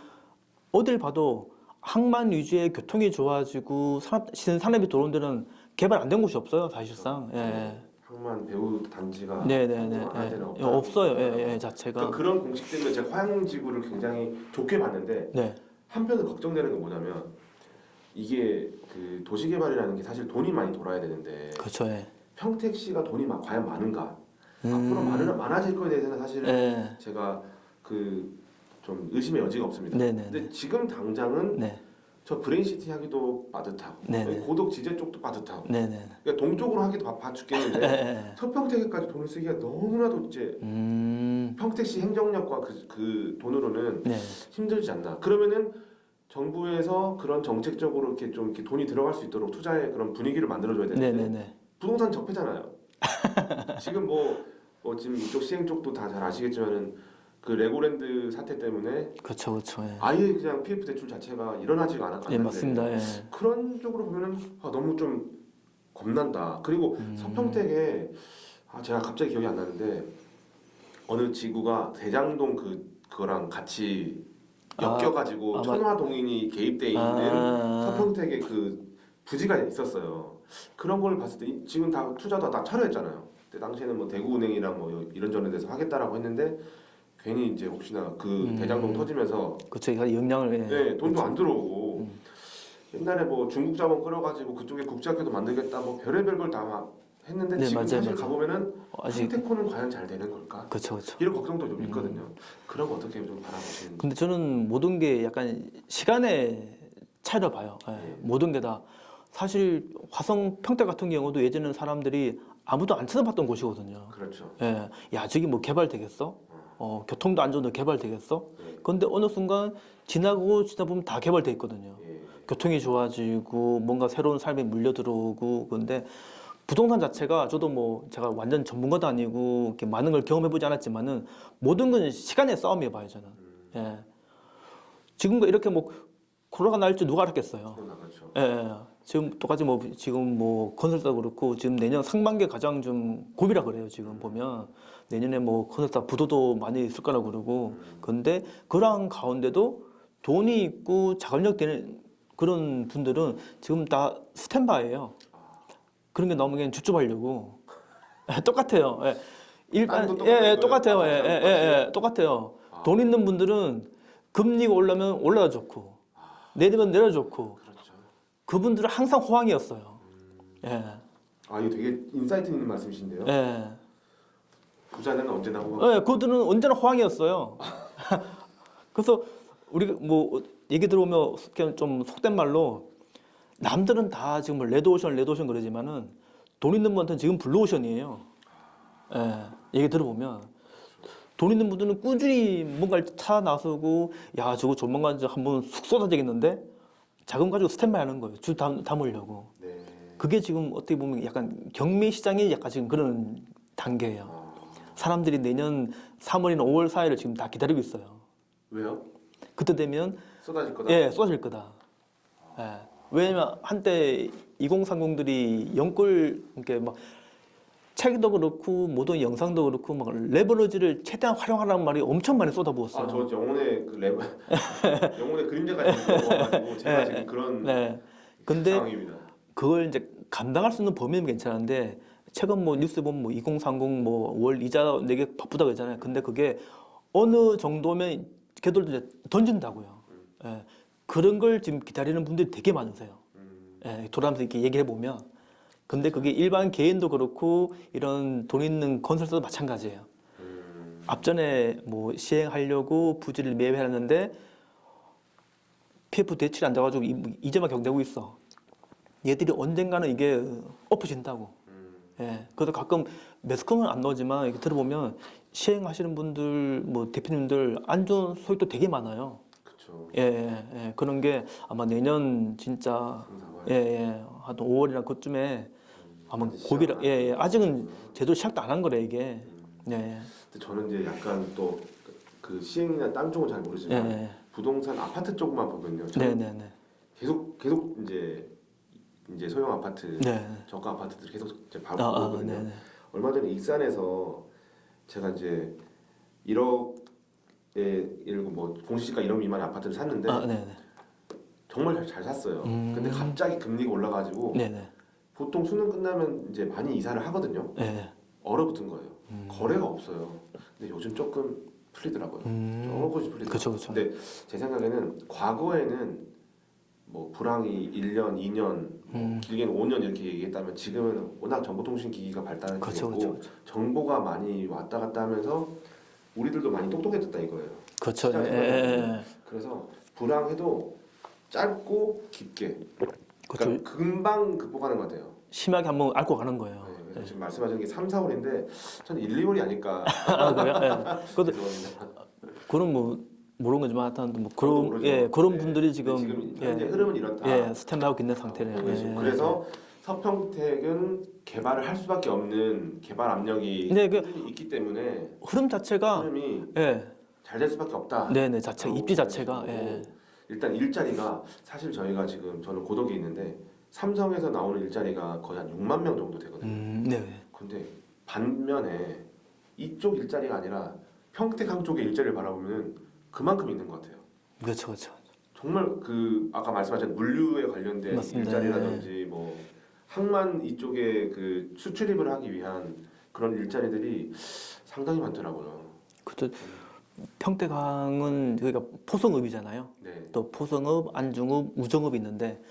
어딜 봐도 항만 위주의 교통이 좋아지고 산업이 들어온 데는 개발 안 된 곳이 없어요, 사실상. 예. 항만 배후 단지가 네네네. 안 되는 예. 없어요. 예, 예, 자체가. 그러니까 그런 공식 때문에 제가 화양지구를 굉장히 좋게 봤는데 네. 한편으로 걱정되는 건 뭐냐면 이게 그 도시개발이라는 게 사실 돈이 많이 돌아야 되는데 그렇죠. 예. 평택시가 돈이 과연 많은가? 앞으로 많아질 거에 대해서는 사실은 예. 제가 그 좀 의심의 여지가 없습니다. 네네네. 근데 지금 당장은 네. 저 브레인시티 하기도 빠듯하고 네네. 고덕 지제 쪽도 빠듯하고 네네. 그러니까 동쪽으로 하기도 바빠 죽겠는데 예. 서평택에까지 돈을 쓰기가 너무나도 이제 평택시 행정력과 그 돈으로는 네. 힘들지 않나. 그러면은 정부에서 그런 정책적으로 이렇게 좀 이렇게 돈이 들어갈 수 있도록 투자의 그런 분위기를 만들어줘야 되는데 네네네. 부동산 적폐잖아요. 지금 뭐 지금 이쪽 시행 쪽도 다 잘 아시겠지만은 그 레고랜드 사태 때문에 그렇죠, 그렇죠. 예. 아예 그냥 PF 대출 자체가 일어나지가 않았는데 예, 맞습니다. 예. 그런 쪽으로 보면은 너무 좀 겁난다. 그리고 서평택에 제가 갑자기 기억이 안 나는데 어느 지구가 대장동 그거랑 같이 엮여가지고 천화동인이 개입돼 있는 서평택에 그 부지가 있었어요. 그런 걸 봤을 때 지금 다 투자도 다 차려했잖아요. 그때 당시에는 뭐 대구은행이랑 뭐 이런저런 데서 하겠다라고 했는데 괜히 이제 혹시나 그 대장동 터지면서 그렇죠. 영향을. 예. 네, 돈도 안 들어오고 옛날에 뭐 중국 자본 끌어가지고 그쪽에 국제학교도 만들겠다 뭐 별의별 걸 다 했는데 네, 지금 맞아요, 사실 맞아요. 가보면은 아직. 평택코는 과연 잘 되는 걸까? 그렇죠, 그렇죠. 이런 걱정도 좀 있거든요. 그런 거 어떻게 좀 바라보시는지. 근데 저는 모든 게 약간 시간의 차이로 봐요. 예. 네. 모든 게 다. 사실 화성 평택 같은 경우도 예전에는 사람들이 아무도 안 찾아봤던 곳이거든요. 그렇죠. 예. 야, 저기 뭐 개발되겠어? 교통도 안 좋은데 개발되겠어? 네. 근데 어느 순간 지나고 지나 보면 다 개발돼 있거든요. 예. 교통이 좋아지고 뭔가 새로운 삶이 물려 들어오고. 근데 부동산 자체가 저도 뭐 제가 완전 전문가도 아니고 이렇게 많은 걸 경험해보지 않았지만은 모든 건 시간의 싸움이에요, 봐요 저는. 예. 지금도 이렇게 뭐 코로나가 날 줄 누가 알았겠어요. 그렇죠. 예, 예. 지금 똑같이 뭐 지금 뭐 건설사도 그렇고 지금 내년 상반기에 가장 좀 고비라 그래요. 지금 보면 내년에 뭐 건설사 부도도 많이 있을 거라고 그러고. 근데 그러한 가운데도 돈이 있고 자금력 되는 그런 분들은 지금 다 스탠바이예요. 그런 게 나오면 주춤하려고. 똑같아요. 예. 일반 똑같아요. 똑같아요. 돈 있는 분들은 금리가 올라면 올라야 좋고 내리면 내려 좋고. 그렇죠. 그분들은 항상 호황이었어요. 예. 이거 되게 인사이트 있는 말씀이신데요. 예. 부자는 언제나 호황. 예, 그들은 언제나 호황이었어요. 그래서 우리가 뭐 얘기 들어보면 그냥 좀 속된 말로 남들은 다 지금 뭐 레드오션 그러지만은 돈 있는 분한테는 지금 블루오션이에요. 예. 얘기 들어보면 돈 있는 분들은 꾸준히 뭔가를 차 나서고 야 저거 조만간 한번 쑥 쏟아지겠는데 자금 가지고 스탠바이 하는 거예요. 주 담으려고. 네. 그게 지금 어떻게 보면 약간 경매 시장이 약간 지금 그런 단계예요. 사람들이 내년 3월이나 5월 사이를 지금 다 기다리고 있어요. 왜요? 그때 되면 쏟아질 거다. 예, 쏟아질 거다. 예. 왜냐면 한때 2030들이 영끌 이렇게 막 책도 그렇고 모든 영상도 그렇고 막 레버리지를 최대한 활용하라는 말이 엄청 많이 쏟아부었어요. 저 영혼의 그 영혼의 그림자까지 와가지고 제가 지금 그런 네. 근데 상황입니다. 그걸 이제 감당할 수 있는 범위는 괜찮은데 최근 뭐 뉴스 보면 뭐 2030 뭐 월 이자 내게 바쁘다 그러잖아요. 근데 그게 어느 정도면 걔들도 이제 던진다고요. 예. 그런 걸 지금 기다리는 분들이 되게 많으세요. 예. 돌아가면서 이렇게 얘기해 보면. 근데 그게 일반 개인도 그렇고 이런 돈 있는 건설사도 마찬가지예요. 앞전에 뭐 시행하려고 부지를 매입해놨는데 PF 대출이 안 돼가지고 이자만 경대고 있어. 얘들이 언젠가는 이게 엎어진다고. 예. 그래서 가끔 매스컴은 안 나오지만 이렇게 들어보면 시행하시는 분들, 뭐 대표님들 안 좋은 소식도 되게 많아요. 그렇죠. 예, 예, 예. 그런 게 아마 내년 진짜 예, 예. 한 5월이나 그쯤에 아마 고비라 예, 예. 아직은 제대로 시작도 안 한 거래 이게. 예, 예. 근데 저는 이제 약간 또 그 시행이나 땅 쪽은 잘 모르지만 예, 예. 부동산 아파트 쪽만 보면요. 네, 네, 네. 계속 이제 소형 아파트, 네. 저가 아파트들 계속 이제 아, 보거든요. 네, 네. 얼마 전에 익산에서 제가 이제 1억에 예를 들고 뭐 공시지가 1억 미만 아파트를 샀는데 아, 네, 네. 정말 잘 샀어요. 근데 갑자기 금리가 올라가지고 네, 네. 보통 수능 끝나면 이제 많이 이사를 하거든요. 네. 얼어붙은 거예요. 거래가 없어요. 근데 요즘 조금 풀리더라고요. 조금씩 풀리더라고요. 그쵸, 그쵸. 근데 제 생각에는 과거에는 뭐 불황이 1년, 2년, 뭐 길게는 5년 이렇게 얘기했다면 지금은 워낙 정보통신기기가 발달했고 그쵸. 정보가 많이 왔다 갔다 하면서 우리들도 많이 똑똑해졌다 이거예요. 그렇죠. 시장이 예, 예. 그래서 불황해도 짧고 깊게 그쵸. 그러니까 금방 극복하는 것 같아요. 심하게 한번 앓고 가는 거예요. 네, 그래서 지금 말씀하신 게 3, 4월인데 저는 1, 2월이 아닐까. 아, 그래요? 예. 그래도 죄송합니다. 그런 뭐 모르는 거지만 하여튼 뭐 저도 그런 모르죠. 예 그런 네. 분들이 지금 현재 흐름은 이렇다. 예 스탠드하고 있는 상태래요. 예. 그래서 서평택은 개발을 할 수밖에 없는 개발 압력이 네, 있기 때문에 흐름 자체가 흐름이 예 잘 될 수밖에 없다. 네네 자체 입지 자체가 예. 일단 일자리가 사실 저희가 지금 저는 고덕에 있는데 삼성에서 나오는 일자리가 거의 한 6만 명 정도 되거든요. 네. 근데 반면에 이쪽 일자리가 아니라 평택항 쪽의 일자리를 바라보면 그만큼 있는 것 같아요. 그렇죠. 정말 그 아까 말씀하신 물류에 관련된 맞습니다. 일자리라든지 뭐 항만 이쪽에 그 수출입을 하기 위한 그런 일자리들이 상당히 많더라고요. 그렇죠. 평택항은 여기가 포성읍이잖아요. 네. 또 포성읍, 안중읍, 우정읍이 있는데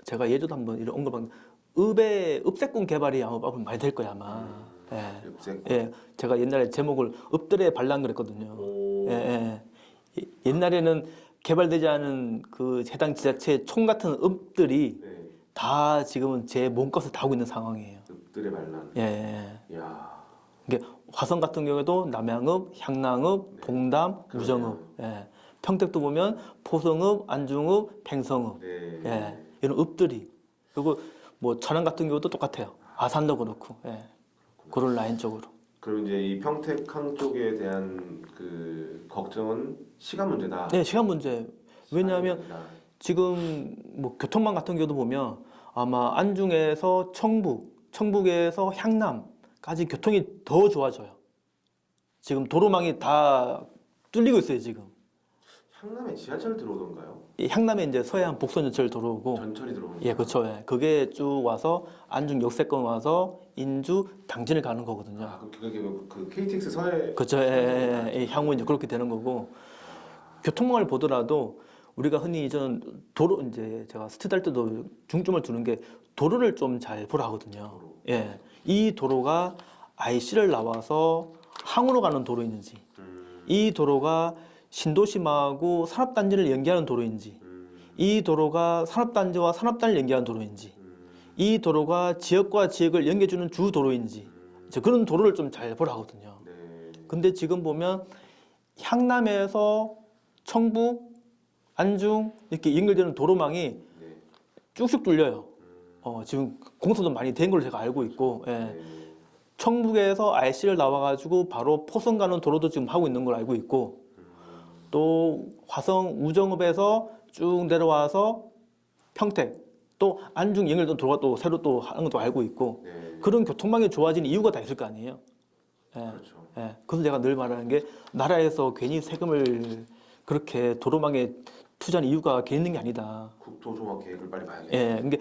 제가 예전에 한번 이런 언급한 읍의 읍세권 개발이 아마 앞으로 많이 될 거야 아마. 예. 예. 제가 옛날에 제목을 읍들의 반란 그랬거든요. 예. 옛날에는 개발되지 않은 그 해당 지자체 총 같은 읍들이 네. 다 지금은 제 몸값을 다 하고 있는 상황이에요. 읍들의 반란. 예. 야. 이게 화성 같은 경우에도 남양읍, 향랑읍, 봉담, 우정읍. 예. 평택도 보면 포성읍, 안중읍, 팽성읍. 네. 예. 이런 읍들이. 그리고 뭐 천안 같은 경우도 똑같아요. 아산도 그렇고. 예. 그런 라인 쪽으로. 그럼 이제 이 평택항 쪽에 대한 그 걱정은 시간 문제다. 네, 시간 문제. 왜냐하면 시간 문제다. 지금 뭐 교통망 같은 경우도 보면 아마 안중에서 청북, 청북에서 향남까지 교통이 더 좋아져요. 지금 도로망이 다 뚫리고 있어요, 지금. 향남에 지하철 들어오던가요? 이 향남에 이제 서해안 복선전철 들어오고 전철이 들어오는 예, 그렇죠. 예. 그게 쭉 와서 안중 역세권 와서 인주 당진을 가는 거거든요. 아, 그게 그 KTX 서해. 그렇죠. 예, 예. 향후 이제 그렇게 되는 거고 교통망을 보더라도 우리가 흔히 이전 도로 이제 제가 스튜디 할 때도 중점을 두는 게 도로를 좀 잘 보라 하거든요. 예, 이 도로가 IC를 나와서 항으로 가는 도로인지, 이 도로가 신도심하고 산업단지를 연계하는 도로인지, 이 도로가 산업단지와 산업단을 연계하는 도로인지, 이 도로가 지역과 지역을 연계해주는 주 도로인지, 이제 그런 도로를 좀 잘 보라 하거든요. 네. 근데 지금 보면 향남에서 청북, 안중 이렇게 연결되는 도로망이 네. 쭉쭉 뚫려요. 지금 공사도 많이 된 걸로 제가 알고 있고, 예. 네. 청북에서 IC를 나와가지고 바로 포성 가는 도로도 지금 하고 있는 걸 알고 있고, 또 화성 우정읍에서 쭉 내려와서 평택, 또 안중 연결된 도로가 또 새로 또 하는 것도 알고 있고, 네. 그런 교통망이 좋아지는 이유가 다 있을 거 아니에요. 예. 그렇죠. 예. 그래서 제가 늘 말하는 게 나라에서 괜히 세금을 그렇게 도로망에 투자하는 이유가 괜히 있는 게 아니다. 국토종합 계획을 빨리 봐야겠네. 예. 근데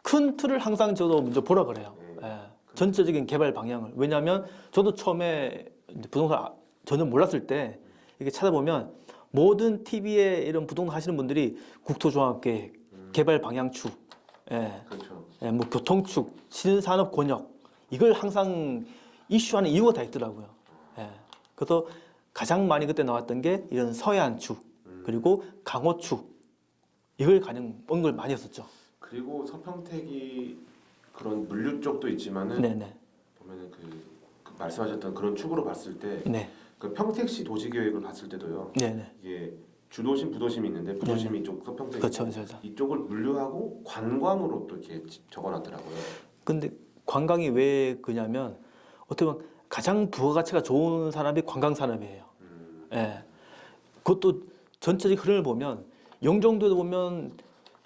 큰 틀을 항상 저도 먼저 보라 그래요. 네. 예. 전체적인 개발 방향을. 왜냐하면 저도 처음에 이제 부동산 전혀 몰랐을 때 이게 찾아보면 모든 TV에 이런 부동산 하시는 분들이 국토종합계획, 개발 방향축, 그렇죠. 뭐 교통축, 신산업 권역 이걸 항상 이슈하는 이유가 다 있더라고요. 그래서 가장 많이 그때 나왔던 게 이런 서해안축 그리고 강호축 이걸 가장 언급을 많이 했었죠. 그리고 서평택이 그런 물류 쪽도 있지만은 네네. 보면은 그 말씀하셨던 그런 축으로 봤을 때 네. 그 평택시 도시계획을 봤을 때도요. 네네. 이게 주도심, 부도심이 있는데 부도심이 이쪽 서평택 그렇죠, 그렇죠. 이쪽을 물류하고 관광으로 또 이렇게 적어놨더라고요. 근데 관광이 왜 그냐면 어떻게 보면 가장 부가가치가 좋은 산업이 관광산업이에요. 예. 그것도 전체적 흐름을 보면 영종도도 보면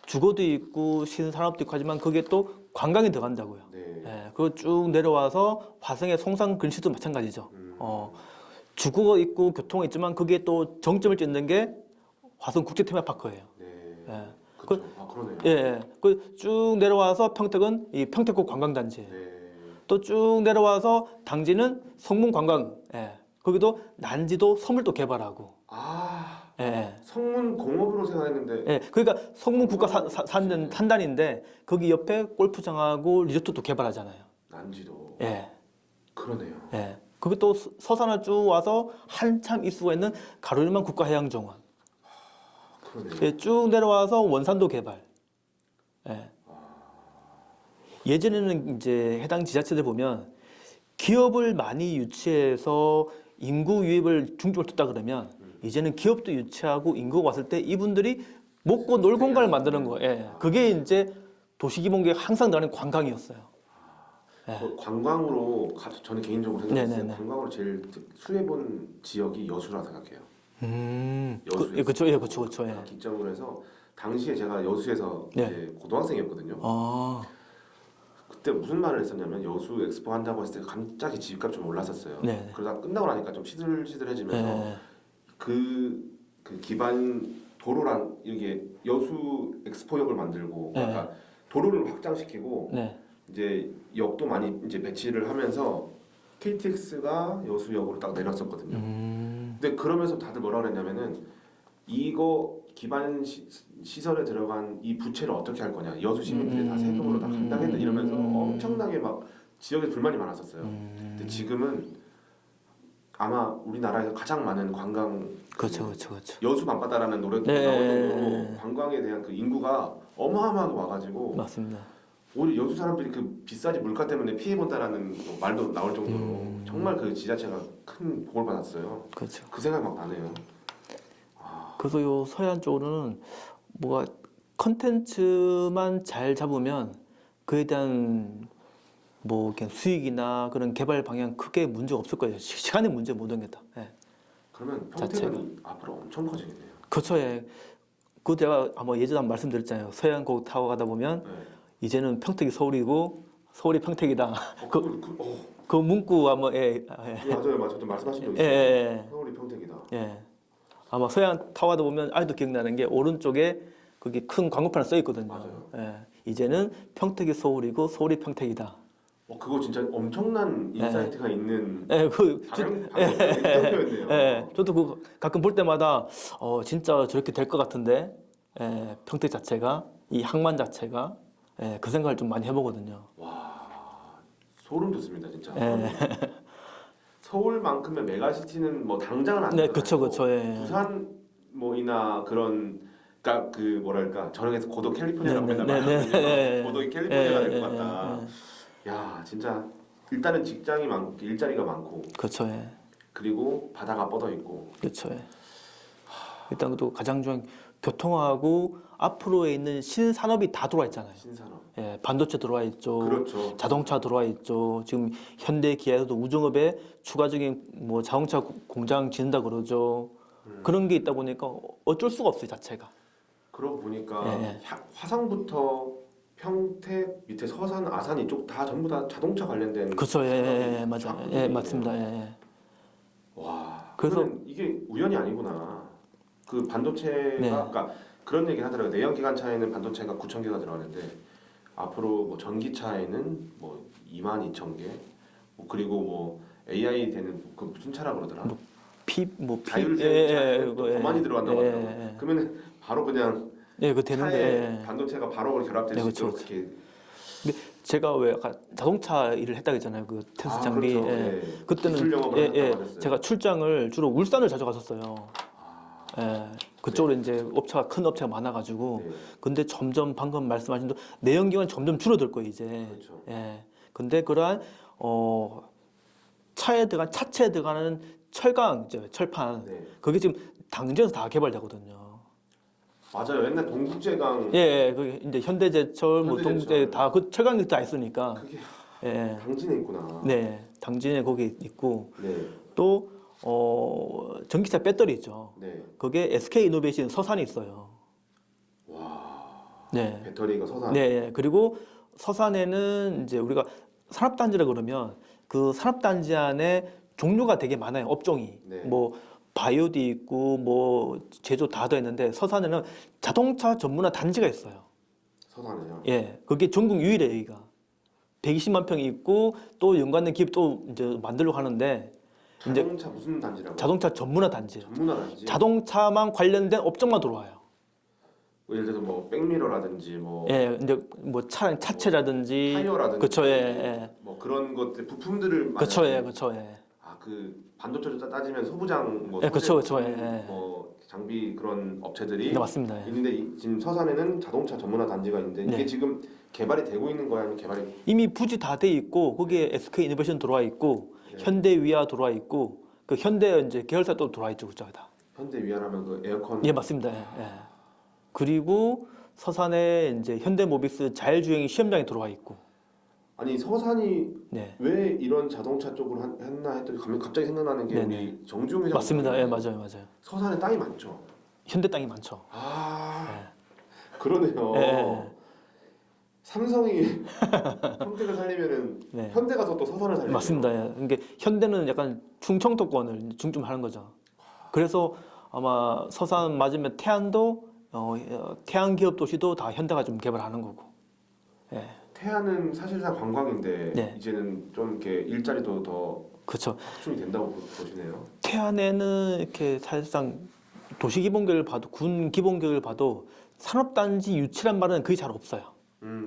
주거도 있고 신산업도 있고 하지만 그게 또 관광이 들어간다고요. 네. 예. 그거 쭉 내려와서 화성의 송산 근시도 마찬가지죠. 주거가 있고 교통이 있지만 그게 또 정점을 찍는 게 화성 국제 테마파크예요. 네. 예. 그렇죠. 아 그러네요. 예. 그 쭉 내려와서 평택은 이 평택국 관광단지예요. 네. 또 쭉 내려와서 당지는 성문 관광. 예. 거기도 난지도 섬을 또 개발하고. 아 예. 성문 공업으로 생각했는데 예. 그러니까 성문 국가 산단인데 거기 옆에 골프장하고 리조트도 개발하잖아요. 난지도 예. 그러네요. 예. 거기 또 서산을 쭉 와서 한참 입수가 있는 가로일만 국가해양정원. 그러네요. 예. 쭉 내려와서 원산도 개발. 예. 예전에는 이제 해당 지자체들 보면 기업을 많이 유치해서 인구 유입을 중점을 뒀다 그러면 이제는 기업도 유치하고 인구가 왔을 때 이분들이 먹고 놀 공간을 만드는 거예요. 예. 그게 이제 도시기본계획 항상 나는 관광이었어요. 그 관광으로 저는 개인적으로 생각했을 때 네네네. 관광으로 제일 수혜본 지역이 여수라 생각해요. 예, 그렇죠, 예, 그렇죠, 그렇죠. 예. 기점으로 해서 당시에 제가 여수에서 네. 이제 고등학생이었거든요. 아, 그때 무슨 말을 했었냐면 여수 엑스포 한다고 했을 때 갑자기 집값 좀 올랐었어요. 네. 그러다 끝나고 나니까 좀 시들시들해지면서 예. 그 기반 도로랑 이게 여수 엑스포역을 만들고 네. 그러니까 도로를 확장시키고 네. 이제 역도 많이 이제 배치를 하면서 KTX가 여수역으로 딱 내렸었거든요. 근데 그러면서 다들 뭐라 그랬냐면은 이거 기반 시설에 들어간 이 부채를 어떻게 할 거냐. 여수 시민들이 다 세금으로 다 감당했다 이러면서 엄청나게 막 지역에 불만이 많았었어요. 근데 지금은 아마 우리나라에서 가장 많은 관광 그렇죠, 그렇죠, 그렇죠. 여수 밤바다라는 노래도 네. 나올 정도로 관광에 대한 그 인구가 어마어마하게 와가지고 맞습니다. 오히려 여수 사람들이 그 비싸지 물가 때문에 피해 본다라는 말도 나올 정도로 정말 그 지자체가 큰 복을 받았어요. 그렇죠. 그 생각 막 나네요. 그래서 요 서해안 쪽으로는 뭐가 컨텐츠만 잘 잡으면 그에 대한 뭐 그냥 수익이나 그런 개발 방향 크게 문제 없을 거예요. 시간의 문제 모든 게 다. 예. 그러면 자체가. 평택은 앞으로 엄청 커지겠네요. 그렇죠. 예. 그 제가 아마 예전에 한번 말씀드렸잖아요. 서해안 고 타고 가다 보면 네. 이제는 평택이 서울이고 서울이 평택이다. 그 문구 아마 맞아요. 좀 말씀하신 적 예, 있어요. 예, 서울이 평택이다. 예. 아마 서해안 타고 가다 보면 아직도 기억나는 게 오른쪽에 그게 큰 광고판에 써 있거든요. 맞아요. 예. 이제는 평택이 서울이고 서울이 평택이다. 그거 진짜 엄청난 인사이트가 있는 예, 방향표였네요. 예, 저도 그 가끔 볼 때마다 진짜 저렇게 될 것 같은데 평택 자체가 이 항만 자체가 그 생각을 좀 많이 해보거든요. 와 소름 돋습니다 진짜. 예. 서울만큼의 메가시티는 뭐 당장은 안 네, 되잖아요. 그쵸, 그쵸. 예. 부산 뭐이나 그런 그러니까 그 뭐랄까 저녁에서 고도 캘리포니아라고 네, 맨날 네, 말하거든요. 네, 네. 고도의 캘리포니아가 될 것 예, 같다. 야 진짜 일단은 직장이 많고 일자리가 많고 그렇죠. 예. 그리고 바다가 뻗어 있고 그렇죠. 예. 일단 또 가장 중요한 교통하고 앞으로에 있는 신산업이 다 들어와 있잖아요. 신산업. 예, 반도체 들어와 있죠. 그렇죠. 자동차 들어와 있죠. 지금 현대 기아에서도 우정업에 추가적인 뭐 자동차 공장 짓는다 그러죠. 그런 게 있다 보니까 어쩔 수가 없어요, 자체가. 그러고 보니까 예. 화성부터 평택 밑에 서산, 아산 이쪽 다 전부 다 자동차 관련된. 그렇죠. 예, 맞아요. 쫙 예, 있네요. 맞습니다. 예. 와. 그래서- 그래서 이게 우연이 아니구나. 그 반도체가 네. 그러니까 그런 얘기 하더라고요. 내연 기관차에는 반도체가 9,000개가 들어가는데 앞으로 뭐 전기차에는 뭐 22,000개, 뭐 그리고 뭐 AI 되는 그 무슨 차라 그러더라. 자율주행 더 많이 들어간다고 하더라고요. 그러면 바로 그냥 그 되는데 차에 반도체가 바로 결합될 수 그렇죠, 있도록 그렇죠. 그렇게. 근데 제가 왜 아까 자동차 일을 했다고 했잖아요. 그 테스트 장비. 그렇죠. 그때는 기술 영업을 하셨다고 하셨어요. 제가 출장을 주로 울산을 자주 갔었어요. 그쪽으로 이제 업체가 큰 업체가 많아가지고. 네. 근데 점점 방금 말씀하신 대로 내연기관 점점 줄어들 거예요 이제. 그렇죠. 근데 그러한 차체에 들어가는 철강, 철판, 네. 그게 지금 당진에서 다 개발되거든요. 맞아요. 옛날 동국제강 그게 이제 현대제철, 뭐 동국제 다 그 철강이 다 있으니까. 그게 예, 당진에 있구나. 네, 당진에 거기 있고 네. 또 전기차 배터리 있죠. 네. 그게 SK 이노베이션 서산이 있어요. 와. 네, 배터리가 서산. 네, 그리고 서산에는 이제 우리가 산업단지라 그러면 그 산업단지 안에 종류가 되게 많아요. 업종이. 네. 뭐 바이오도 있고 뭐 제조 다 있는데 서산에는 자동차 전문화 단지가 있어요. 서산에요. 그게 전국 유일해요, 여기가. 120만 평이 있고 또 연관된 기업 또 이제 만들려고 하는데 자동차 무슨 단지라고? 자동차 전문화 단지. 전문화 단지. 자동차만 관련된 업종만 들어와요. 예를 들어서 뭐 백미러라든지 뭐 이제 뭐 차체라든지 타이어라든지 그쵸, 뭐 그런 것들 부품들을 그쵸, 말하는. 그쵸, 그 반도체로 따지면 소부장 뭐 그쵸, 소재 그쵸, 뭐 장비 그런 업체들이 네, 맞습니다. 있는데 지금 서산에는 자동차 전문화 단지가 있는데 이게 네. 지금 개발이 되고 있는 거야 아니면 개발이 이미 부지 다 돼 있고 거기에 SK 이노베이션 들어와 있고 현대위아 들어와 있고 그 현대 이제 계열사 또 들어와 있죠, 그쪽에다. 현대위아라면 그 에어컨 맞습니다. 그리고 서산에 이제 현대모비스 자율주행 시험장이 들어와 있고. 아니 서산이 네. 왜 이런 자동차 쪽으로 했나 했더니 갑자기 생각나는 게 우리 정주영 회장 맞습니다. 맞아요. 서산에 땅이 많죠. 현대 땅이 많죠. 그러네요. 삼성이 현대를 살리면은 현대 가서 또 서산을 살리죠. 맞습니다. 그러니까 현대는 약간 충청도권을 중점하는 거죠. 그래서 아마 서산 맞으면 태안도 태안 기업 도시도 다 현대가 좀 개발하는 거고. 태안은 사실상 관광인데 이제는 좀 이렇게 일자리도 더 그렇죠. 확충이 된다고 보시네요. 태안에는 이렇게 사실상 도시 기본계를 봐도 군 기본계를 봐도 산업단지 유치란 말은 거의 잘 없어요.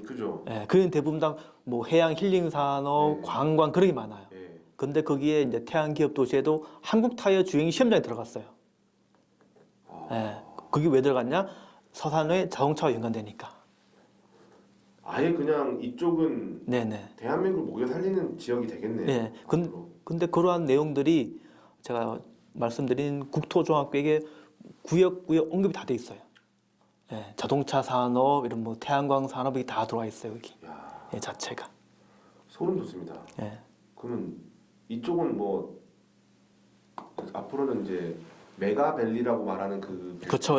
그죠. 그는 대부분 다 뭐 해양 힐링 산업, 관광 그런 게 많아요. 근데 거기에 이제 태안 기업 도시에도 한국 타이어 주행 시험장이 들어갔어요. 그게 왜 들어갔냐? 서산의 자동차와 연관되니까. 아예 그냥 이쪽은 대한민국을 먹여 살리는 지역이 되겠네요. 근데 그러한 내용들이 제가 말씀드린 국토종합계획에 구역 언급이 다 돼 있어요. 자동차 산업 이런 뭐 태양광 산업이 다 들어와 있어요 여기. 자체가. 소름 돋습니다. 그러면 이쪽은 뭐 앞으로는 이제 메가밸리라고 말하는 그렇죠.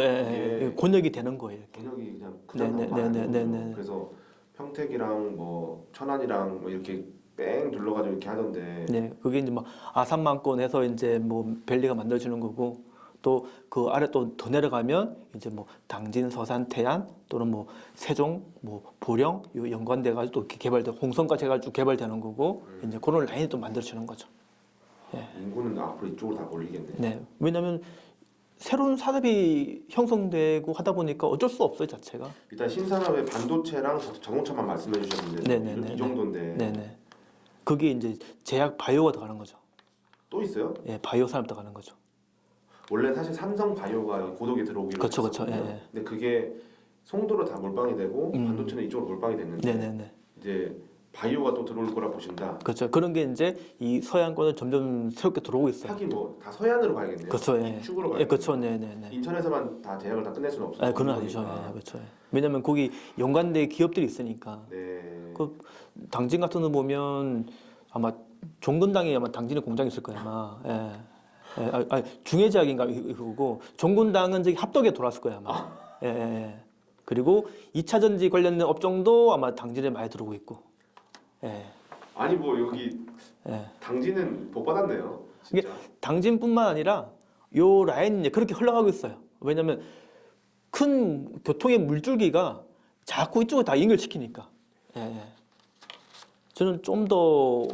권역이 되는 거예요. 권역이 그냥 그래서 평택이랑 뭐 천안이랑 뭐 이렇게 뺑 둘러가지고 이렇게 하던데. 그게 이제 뭐 아산만권에서 이제 뭐 밸리가 만들어지는 거고 또 그 아래 또 더 내려가면 이제 뭐 당진, 서산, 태안 또는 뭐 세종, 뭐 보령 요 연관돼 가지고 또 이렇게 개발돼 홍성까지 해가지고 개발되는 거고 이제 그런 라인이 또 만들어지는 거죠. 인구는 앞으로 이쪽으로 다 몰리겠네. 왜냐하면 새로운 산업이 형성되고 하다 보니까 어쩔 수 없어요 자체가. 일단 신산업의 반도체랑 자동차만 말씀해 주셨는데 이 정도인데. 그게 이제 제약 바이오가 들어가는 거죠. 또 있어요? 바이오 산업 들어가는 거죠. 원래 사실 삼성 바이오가 고독에 들어오기로 했었거든요. 근데 그게 송도로 다 몰빵이 되고 반도체는 이쪽으로 몰빵이 됐는데 이제 바이오가 또 들어올 거라 보신다. 그렇죠. 그런 게 이제 이 서양권은 점점 새롭게 들어오고 있어요. 하긴 뭐 다 서해안으로 가야겠네요. 그렇죠. 이쪽으로 가야겠네요. 그렇죠. 인천에서만 다 대학을 다 끝낼 수는 없어요. 그건 아니죠. 그렇죠. 왜냐면 거기 연관된 기업들이 있으니까. 그 당진 같은 거 보면 아마 종근당에 아마 당진에 공장이 있을 거예요. 아마. 중해제약인가 이거고 종근당은 저기 합덕에 돌았을 거예요. 아마. 그리고 2차 전지 관련된 업종도 아마 당진에 많이 들어오고 있고. 아니 뭐 여기 당진은 복 받았네요. 진짜. 이게 당진뿐만 아니라 요 라인이 이제 그렇게 흘러가고 있어요. 왜냐하면 큰 교통의 물줄기가 자꾸 이쪽에 다 연결시키니까. 예, 예. 저는 좀 더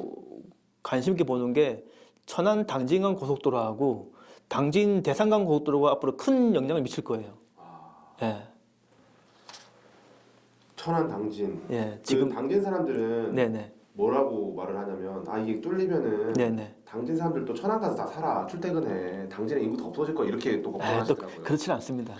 관심 있게 보는 게 천안 당진간 고속도로하고 당진 대산간 고속도로가 앞으로 큰 영향을 미칠 거예요. 예, 천안 당진. 예. 지금 당진 사람들은 네네. 뭐라고 말을 하냐면 이게 뚫리면은 네네. 당진 사람들도 천안 가서 다 살아 출퇴근해 당진에 인구 더 없어질 거 이렇게 또 또 걱정하시더라고요. 그렇진 않습니다.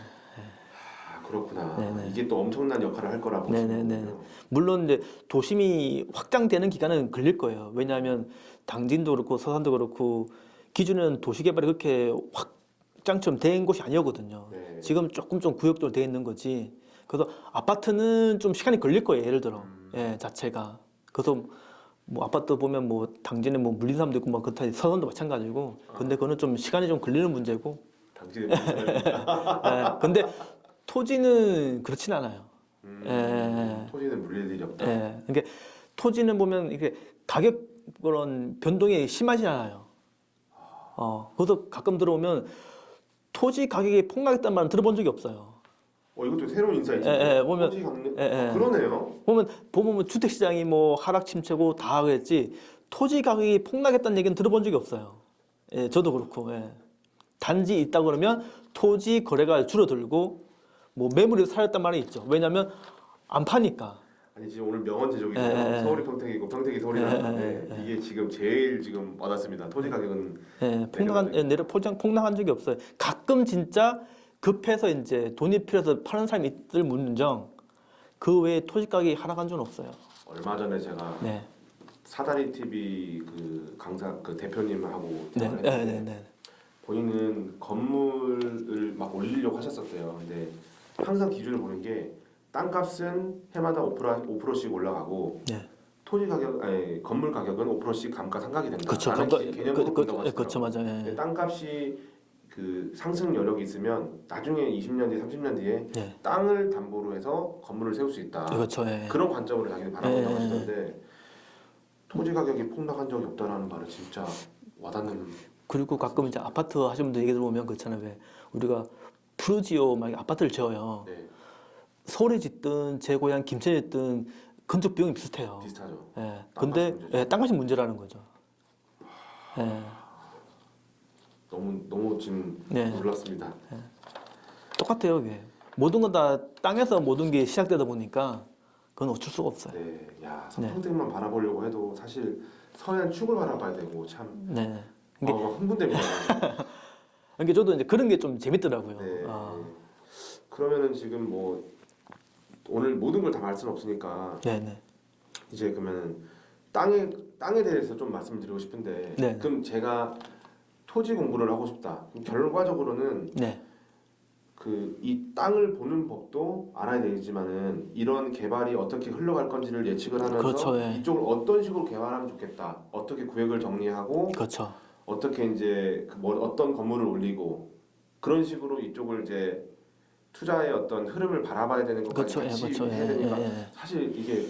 그렇구나. 네네. 이게 또 엄청난 역할을 할 거라고 보시는 네네네. 거군요. 물론 이제 도심이 확장되는 기간은 걸릴 거예요. 왜냐하면 당진도 그렇고 서산도 그렇고 기존에는 도시 개발이 그렇게 확장처럼 된 곳이 아니었거든요. 네. 지금 조금 좀 구역도로 돼 있는 거지. 그래서 아파트는 좀 시간이 걸릴 거예요. 예를 들어, 예, 자체가. 그래서 뭐 아파트 보면 뭐 당진에 뭐 물린 사람도 있고 뭐 그렇다. 서산도 마찬가지고. 근데 그거는 좀 시간이 좀 걸리는 문제고. 당진에 무슨 예, 근데 토지는 그렇진 않아요. 토지는 물릴 일이 없다. 예, 그러니까 토지는 보면 이게 가격 그런 변동이 심하지 않아요. 그래서 가끔 들어오면 토지 가격이 폭락했다는 말은 들어본 적이 없어요. 이것도 새로운 인사이죠. 보면 토지 강력. 그러네요. 보면 주택 시장이 뭐 하락 침체고 다 하겠지 토지 가격이 폭락했다는 얘기는 들어본 적이 없어요. 예, 저도 그렇고. 예. 단지 있다 그러면 토지 거래가 줄어들고 뭐 매물이 사렸단 말이 있죠. 왜냐하면 안 파니까. 아니 지금 오늘 명언 제조기잖아요. 서울이 평택이고 평택이 서울이라는데 이게 지금 제일 지금 와닿습니다. 토지 가격은 폭락한 적이 없어요. 가끔 진짜 급해서 이제 돈이 필요해서 파는 사람이 있을 문정 그 외에 토지 가격이 하락한 적은 없어요. 얼마 전에 제가 네. 사다리 TV 그 강사 그 대표님하고 네. 대화를 했는데 본인은 건물을 막 올리려고 하셨었대요. 근데 항상 기준을 보는 게 땅값은 해마다 5%씩 올라가고 네. 토지 가격 아니 건물 가격은 5%씩 감가상각이 된다. 그렇죠. 개념으로 본다고 하시더라고요. 그렇죠, 맞아요. 근데 땅값이 그 상승 여력이 있으면 나중에 20년 뒤, 30년 뒤에 네. 땅을 담보로 해서 건물을 세울 수 있다. 그렇죠. 예. 그런 관점으로 자기는 바라본다고 하시던데 토지 가격이 폭락한 적이 없다라는 말은 진짜 와닿는. 그리고 가끔 이제 아파트 하시는 분들 얘기 들어보면 그렇잖아요. 왜 우리가 푸르지오 막 아파트를 지어요. 네, 서울에 짓든 제 고향 김천에 짓든 건축 비용이 비슷해요. 비슷하죠. 예. 땅값이 근데 문제죠. 땅값이 문제라는 거죠. 예. 너무 지금 네. 놀랐습니다. 똑같아요, 이게. 모든 건 다 땅에서 모든 게 시작되다 보니까 그건 어쩔 수가 없어요. 네, 야 서평택만 바라보려고 해도 사실 서해안 축을 바라봐야 되고 참. 네. 막 흥분됩니다. 그러니까 저도 이제 그런 게 좀 재밌더라고요. 네. 그러면은 지금 뭐 오늘 모든 걸 다 말 수는 없으니까 네네. 이제 그러면 땅에 대해서 좀 말씀드리고 싶은데 네. 그럼 제가 토지 공부를 하고 싶다. 그럼 결과적으로는 네. 그 이 땅을 보는 법도 알아야 되지만은 이런 개발이 어떻게 흘러갈 건지를 예측을 하면서 그렇죠, 예. 이쪽을 어떤 식으로 개발하면 좋겠다. 어떻게 구획을 정리하고 그렇죠. 어떻게 이제 어떤 건물을 올리고 그런 식으로 이쪽을 이제 투자의 어떤 흐름을 바라봐야 되는 것까지 그렇죠. 예, 같이 그렇죠. 해야 되니까 예. 사실 이게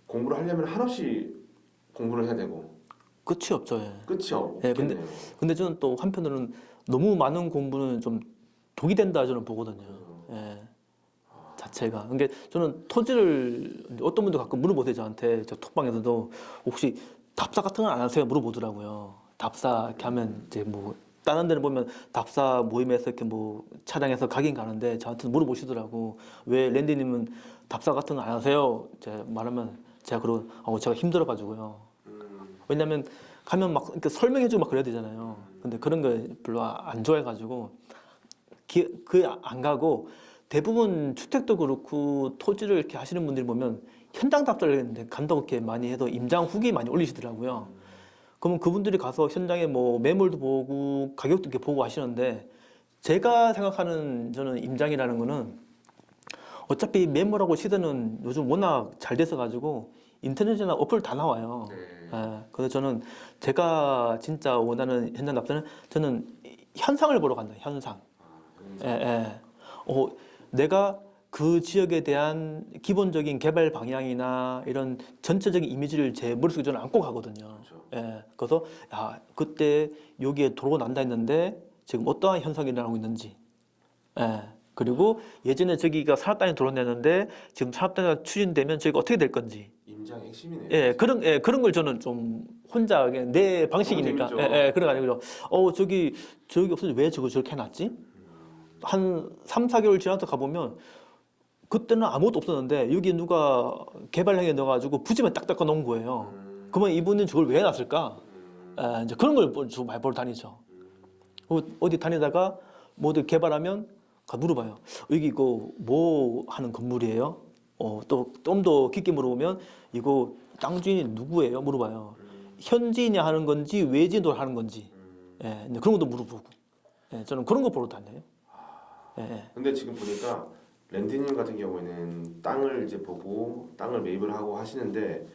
공부를 하려면 한없이 공부를 해야 되고 끝이 없죠. 예. 끝이 예, 없겠네요. 근데 저는 또 한편으로는 너무 많은 공부는 좀 독이 된다 저는 보거든요. 예. 자체가. 그러니까 저는 토지를 어떤 분도 가끔 물어보세요 저한테 저 톡방에서도 혹시 답사 같은 건 안 하세요 물어보더라고요. 답사 이렇게 하면 이제 뭐 다른 데는 보면 답사 모임에서 이렇게 뭐 차량에서 가긴 가는데 저한테 물어보시더라고. 왜 랜디님은 답사 같은 거 안 하세요? 제가 말하면 제가 제가 힘들어가지고요. 왜냐면 가면 막 이렇게 설명해주고 막 그래야 되잖아요. 근데 그런 거 별로 안 좋아해가지고 안 가고 대부분 주택도 그렇고 토지를 이렇게 하시는 분들이 보면 현장 답사를 했는데 간다고 이렇게 많이 해도 임장 후기 많이 올리시더라고요. 그러면 그분들이 가서 현장에 뭐 매물도 보고 가격도 이렇게 보고 하시는데 제가 생각하는 저는 임장이라는 거는 어차피 매물하고 시세는 요즘 워낙 잘 돼서 가지고 인터넷이나 어플 다 나와요. 예, 그래서 저는 제가 진짜 원하는 현장 답사는 저는 현상을 보러 간다. 현상. 내가 그 지역에 대한 기본적인 개발 방향이나 이런 전체적인 이미지를 제 머릿속에 저는 안고 가거든요. 그렇죠. 그래서 그때 여기에 도로가 난다 했는데 지금 어떠한 현상이 일어나고 있는지 그리고 예전에 저기가 산업단지 들어냈는데 지금 산업단지가 추진되면 저희가 어떻게 될 건지. 임장의 핵심이네요. 그런 걸 저는 좀 혼자 그냥 내 방식이니까 너무 재밌죠. 그래가지고 저기 없어지 왜 저렇게 해놨지? 한 3, 4개월 지나서 가보면 그때는 아무것도 없었는데 여기 누가 개발행에 넣어가지고 부지만 딱 닦아 놓은 거예요. 그러면 이분은 저걸 왜 해놨을까? 이제 그런 걸 좀 많이 보러 다니죠. 어디 다니다가 뭐 어디 개발하면 가 물어봐요. 여기 이거 뭐 하는 건물이에요? 또 좀 더 깊게 물어보면 이거 땅 주인이 누구예요? 물어봐요. 현지인이 하는 건지 외지인도 하는 건지 이제 그런 것도 물어보고 저는 그런 거 보러 다녀요. 근데 지금 보니까 랜디님 같은 경우에는 땅을 이제 보고 땅을 매입을 하고 하시는데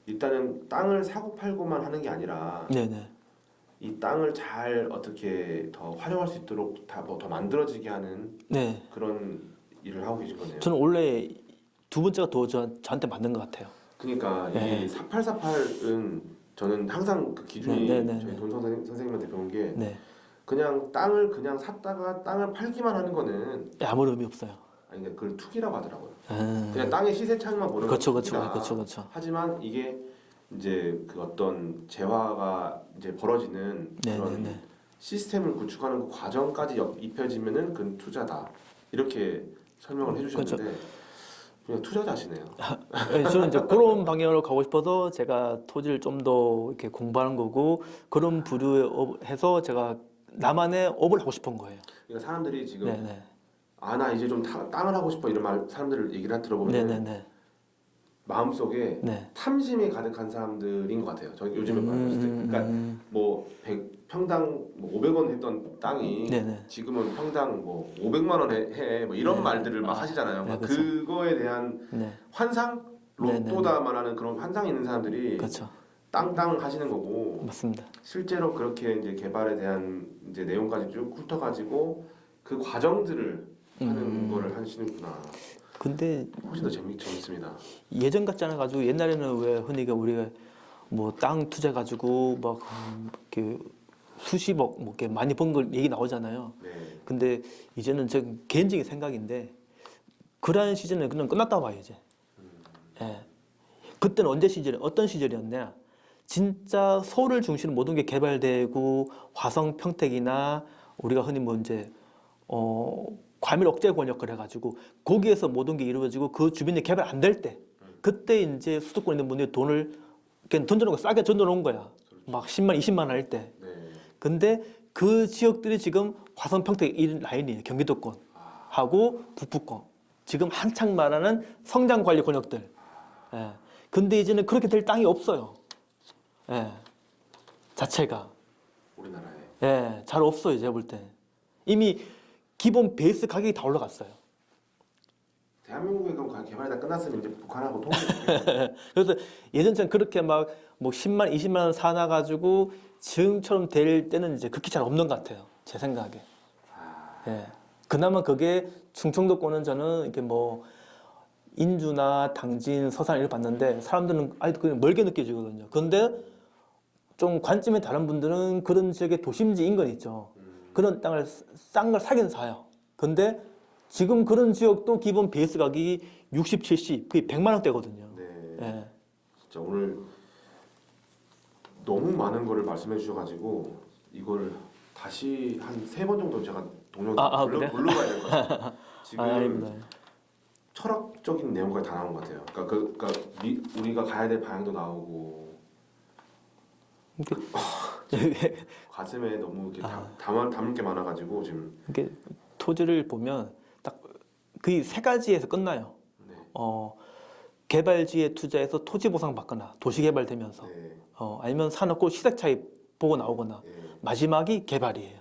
일단은 땅을 사고 팔고만 하는 게 아니라 네네. 이 땅을 잘 어떻게 더 활용할 수 있도록 더 만들어지게 하는 네. 그런 일을 하고 계신 거네요. 저는 원래 두 번째가 더 저한테 맞는 것 같아요. 그러니까 네. 이 4848은 저는 항상 그 기준이 저희 돈 선생님한테 배운 게 네. 그냥 땅을 그냥 샀다가 땅을 팔기만 하는 거는 아무 의미 없어요. 아니 그걸 투기라고 하더라고요. 그냥 땅의 시세 차익만 보는 그렇죠, 건 그렇죠, 투기다. 그렇죠. 하지만 이게 이제 그 어떤 재화가 이제 벌어지는 그런 네네네. 시스템을 구축하는 그 과정까지 입혀지면은 그건 투자다. 이렇게 설명을 해주셨는데 그냥 투자자시네요. 저는 이제 그런 방향으로 가고 싶어서 제가 토지를 좀 더 이렇게 공부하는 거고 그런 부류의 업 해서 제가 나만의 업을 하고 싶은 거예요. 그러니까 사람들이 지금 네네. 나 이제 좀 땅을 하고 싶어 이런 말 사람들 얘기를 들어보면 네네네. 마음속에 네. 탐심이 가득한 사람들인 것 같아요. 저 요즘에 봤을 때. 그러니까 뭐 100평당 뭐 500원 했던 땅이 네네. 지금은 평당 뭐 500만 원 해. 뭐 이런 네. 말들을 막 하시잖아요. 네, 그러니까 그렇죠. 그거에 대한 네. 환상? 로또다 말하는 그런 환상이 있는 사람들이 그렇죠. 땅 하시는 거고 맞습니다. 실제로 그렇게 이제 개발에 대한 이제 내용까지 쭉 훑어가지고 그 과정들을 하는 거를 하시는구나. 근데 훨씬 더 재밌습니다. 예전 같지 않아 가지고 옛날에는 왜 흔히가 우리가 뭐 땅 투자 가지고 막 이렇게 수십억 뭐 이렇게 많이 번 걸 얘기 나오잖아요. 네. 근데 이제는 제 개인적인 생각인데 그러한 시즌은 그냥 끝났다고 봐요 이제. 예. 그때는 언제 시절 어떤 시절이었냐? 진짜 서울을 중심으로 모든 게 개발되고 화성 평택이나 우리가 흔히 뭐 이제 과밀 억제 권역을 해가지고 거기에서 모든 게 이루어지고 그 주변에 개발 안 될 때 그때 이제 수도권에 있는 분들이 돈을 그냥 던져놓은 거 싸게 던져놓은 거야. 막 10만, 20만 원 할 때. 네. 근데 그 지역들이 지금 화성 평택 이 라인이에요. 경기도권 하고 북부권. 지금 한창 말하는 성장 관리 권역들. 예. 근데 이제는 그렇게 될 땅이 없어요. 예. 자체가. 우리나라에. 예. 잘 없어요. 제가 볼 때. 이미 기본 베이스 가격이 다 올라갔어요. 대한민국에 그럼 개발이 다 끝났으면 이제 북한하고 통일. 그래서 예전처럼 그렇게 막 뭐 10만, 20만 원 사놔가지고 지금처럼 될 때는 이제 극히 잘 없는 것 같아요. 제 생각에. 예. 그나마 그게 충청도권은 저는 이렇게 뭐 인주나 당진, 서산 이렇게 봤는데 사람들은 아직도 그냥 멀게 느껴지거든요. 그런데 좀 관점이 다른 분들은 그런 지역의 도심지 인근 있죠. 그런 땅을 싼 걸 사긴 사요. 근데 지금 그런 지역도 기본 베이스 가격이 60, 70, 거의 100만 원대거든요. 네. 예. 진짜 오늘 너무 많은 거를 말씀해 주셔가지고 이걸 다시 한 3번 정도 제가 동영상 그래요? 불러봐야 될 것 같아요. 지금 아닙니다. 철학적인 내용까지 다 나온 것 같아요. 그러니까 우리가 가야 될 방향도 나오고 가슴에 너무 이렇게 담을 게 많아가지고 지금 이게 토지를 보면 딱 그 세 가지에서 끝나요. 네. 개발지에 투자해서 토지 보상 받거나 도시 개발되면서 네. 아니면 사놓고 시세 차익 보고 나오거나 네. 마지막이 개발이에요.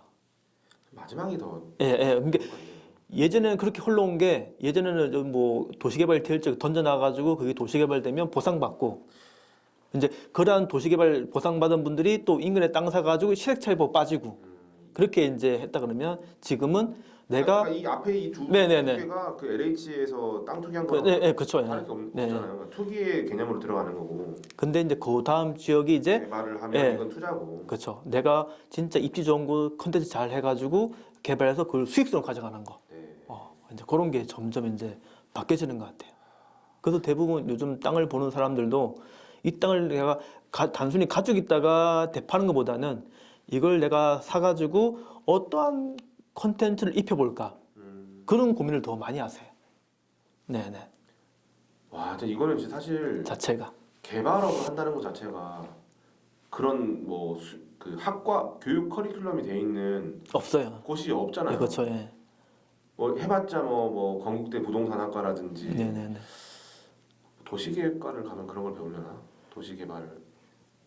마지막이 더 그러니까 예전에는 그렇게 흘러온 게 예전에는 뭐 도시개발 대일적 던져놔가지고 그게 도시개발되면 보상받고 이제 그러한 도시개발 보상받은 분들이 또 인근에 땅 사가지고 시세 차익 빠지고 그렇게 이제 했다 그러면 지금은 내가 이 앞에 이 두 네네네. 개가 그 LH에서 땅 투기한 거랑 그렇죠. 다를 게 없잖아요. 그러니까 투기의 개념으로 들어가는 거고 근데 이제 그 다음 지역이 이제 개발을 하면 이건 투자고. 그렇죠. 내가 진짜 입지 좋은 곳 컨텐츠 잘 해가지고 개발해서 그걸 수익성으로 가져가는 거. 네. 이제 그런 게 점점 이제 바뀌어지는 것 같아요. 그래서 대부분 요즘 땅을 보는 사람들도 이 땅을 내가 단순히 가지고 있다가 대파는 것보다는 이걸 내가 사가지고 어떠한 콘텐츠를 입혀볼까 그런 고민을 더 많이 하세요. 네네. 와, 진짜 이거는 진짜 사실 자체가 개발업을 한다는 것 자체가 그런 뭐 그 학과 교육 커리큘럼이 돼 있는 없어요. 곳이 없잖아요. 예, 그렇죠. 예. 뭐 해봤자 뭐 건국대 부동산학과라든지 네네네. 도시계획과를 가면 그런 걸 배우려나? 도시개발.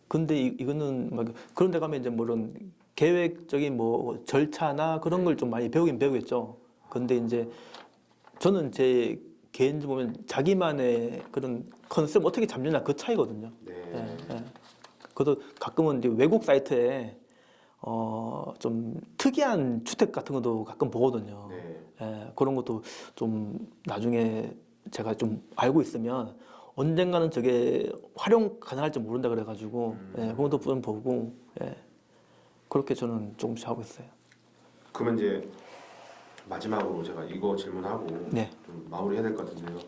근데 이거는 막 그런 데 가면 이제 물론 계획적인 뭐 절차나 그런 걸 좀 많이 배우긴 배우겠죠. 근데 이제 저는 제 개인적으로 보면 자기만의 그런 컨셉 어떻게 잡느냐 그 차이거든요. 네. 예, 예. 그래도 가끔은 이제 외국 사이트에 좀 특이한 주택 같은 것도 가끔 보거든요. 네. 예, 그런 것도 좀 나중에 제가 좀 알고 있으면 언젠가는 저게 활용 가능할지 모른다 그래가지고 예, 그것도 좀 보고 예, 그렇게 저는 조금씩 하고 있어요. 그러면 이제 마지막으로 제가 이거 질문하고 네. 좀 마무리해야 될 것 같은데요.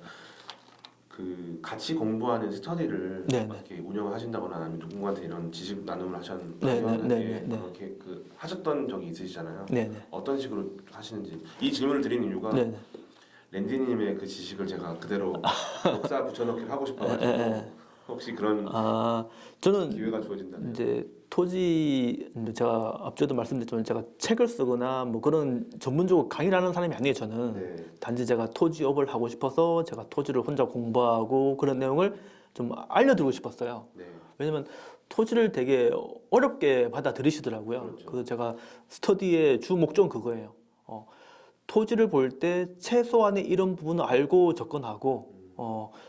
그 같이 공부하는 스터디를 네, 네. 이렇게 운영을 하신다거나 아니면 누군가한테 이런 지식 나눔을 네, 하셨다면 네, 네, 네. 그렇게 하셨던 적이 있으시잖아요. 네네. 어떤 식으로 하시는지 이 질문을 드리는 이유가 네네. 랜디님의 그 지식을 제가 그대로 역사 붙여넣기를 하고 싶어가지고 혹시 그런 저는 기회가 주어진다면 이제 토지 이제 제가 앞전에도 말씀드렸지만 제가 책을 쓰거나 뭐 그런 전문적으로 강의를 하는 사람이 아니에요. 저는 네. 단지 제가 토지업을 하고 싶어서 제가 토지를 혼자 공부하고 그런 내용을 좀 알려드리고 싶었어요. 네. 왜냐면 토지를 되게 어렵게 받아들이시더라고요. 그렇죠. 그래서 제가 스터디의 주 목적은 그거예요. 토지를 볼 때 최소한의 이런 부분을 알고 접근하고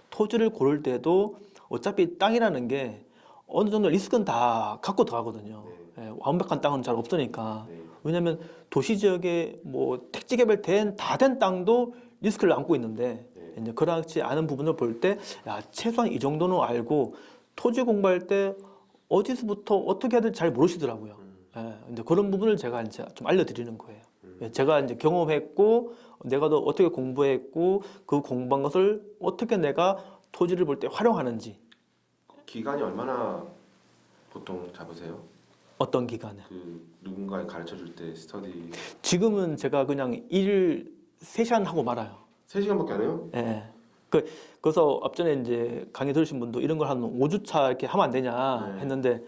토지를 고를 때도 어차피 땅이라는 게 어느 정도 리스크는 다 갖고 들어가거든요. 네. 예, 완벽한 땅은 잘 없으니까. 네. 왜냐하면 도시 지역에 뭐 택지 개발 다 된 땅도 리스크를 안고 있는데 네. 이제 그렇지 않은 부분을 볼 때 야, 최소한 이 정도는 알고 토지 공부할 때 어디서부터 어떻게 해야 될지 잘 모르시더라고요. 예, 이제 그런 부분을 제가 이제 좀 알려드리는 거예요. 예, 제가 이제 경험했고 내가 더 어떻게 공부했고 그 공부한 것을 어떻게 내가 토지를 볼 때 활용하는지 기간이 얼마나 보통 잡으세요? 어떤 기간에 그 누군가에 가르쳐 줄 때 스터디 지금은 제가 그냥 일 3시간 하고 말아요. 3시간밖에 안 해요? 예. 그래서 앞전에 이제 강의 들으신 분도 이런 걸 한 5주차 이렇게 하면 안 되냐 네. 했는데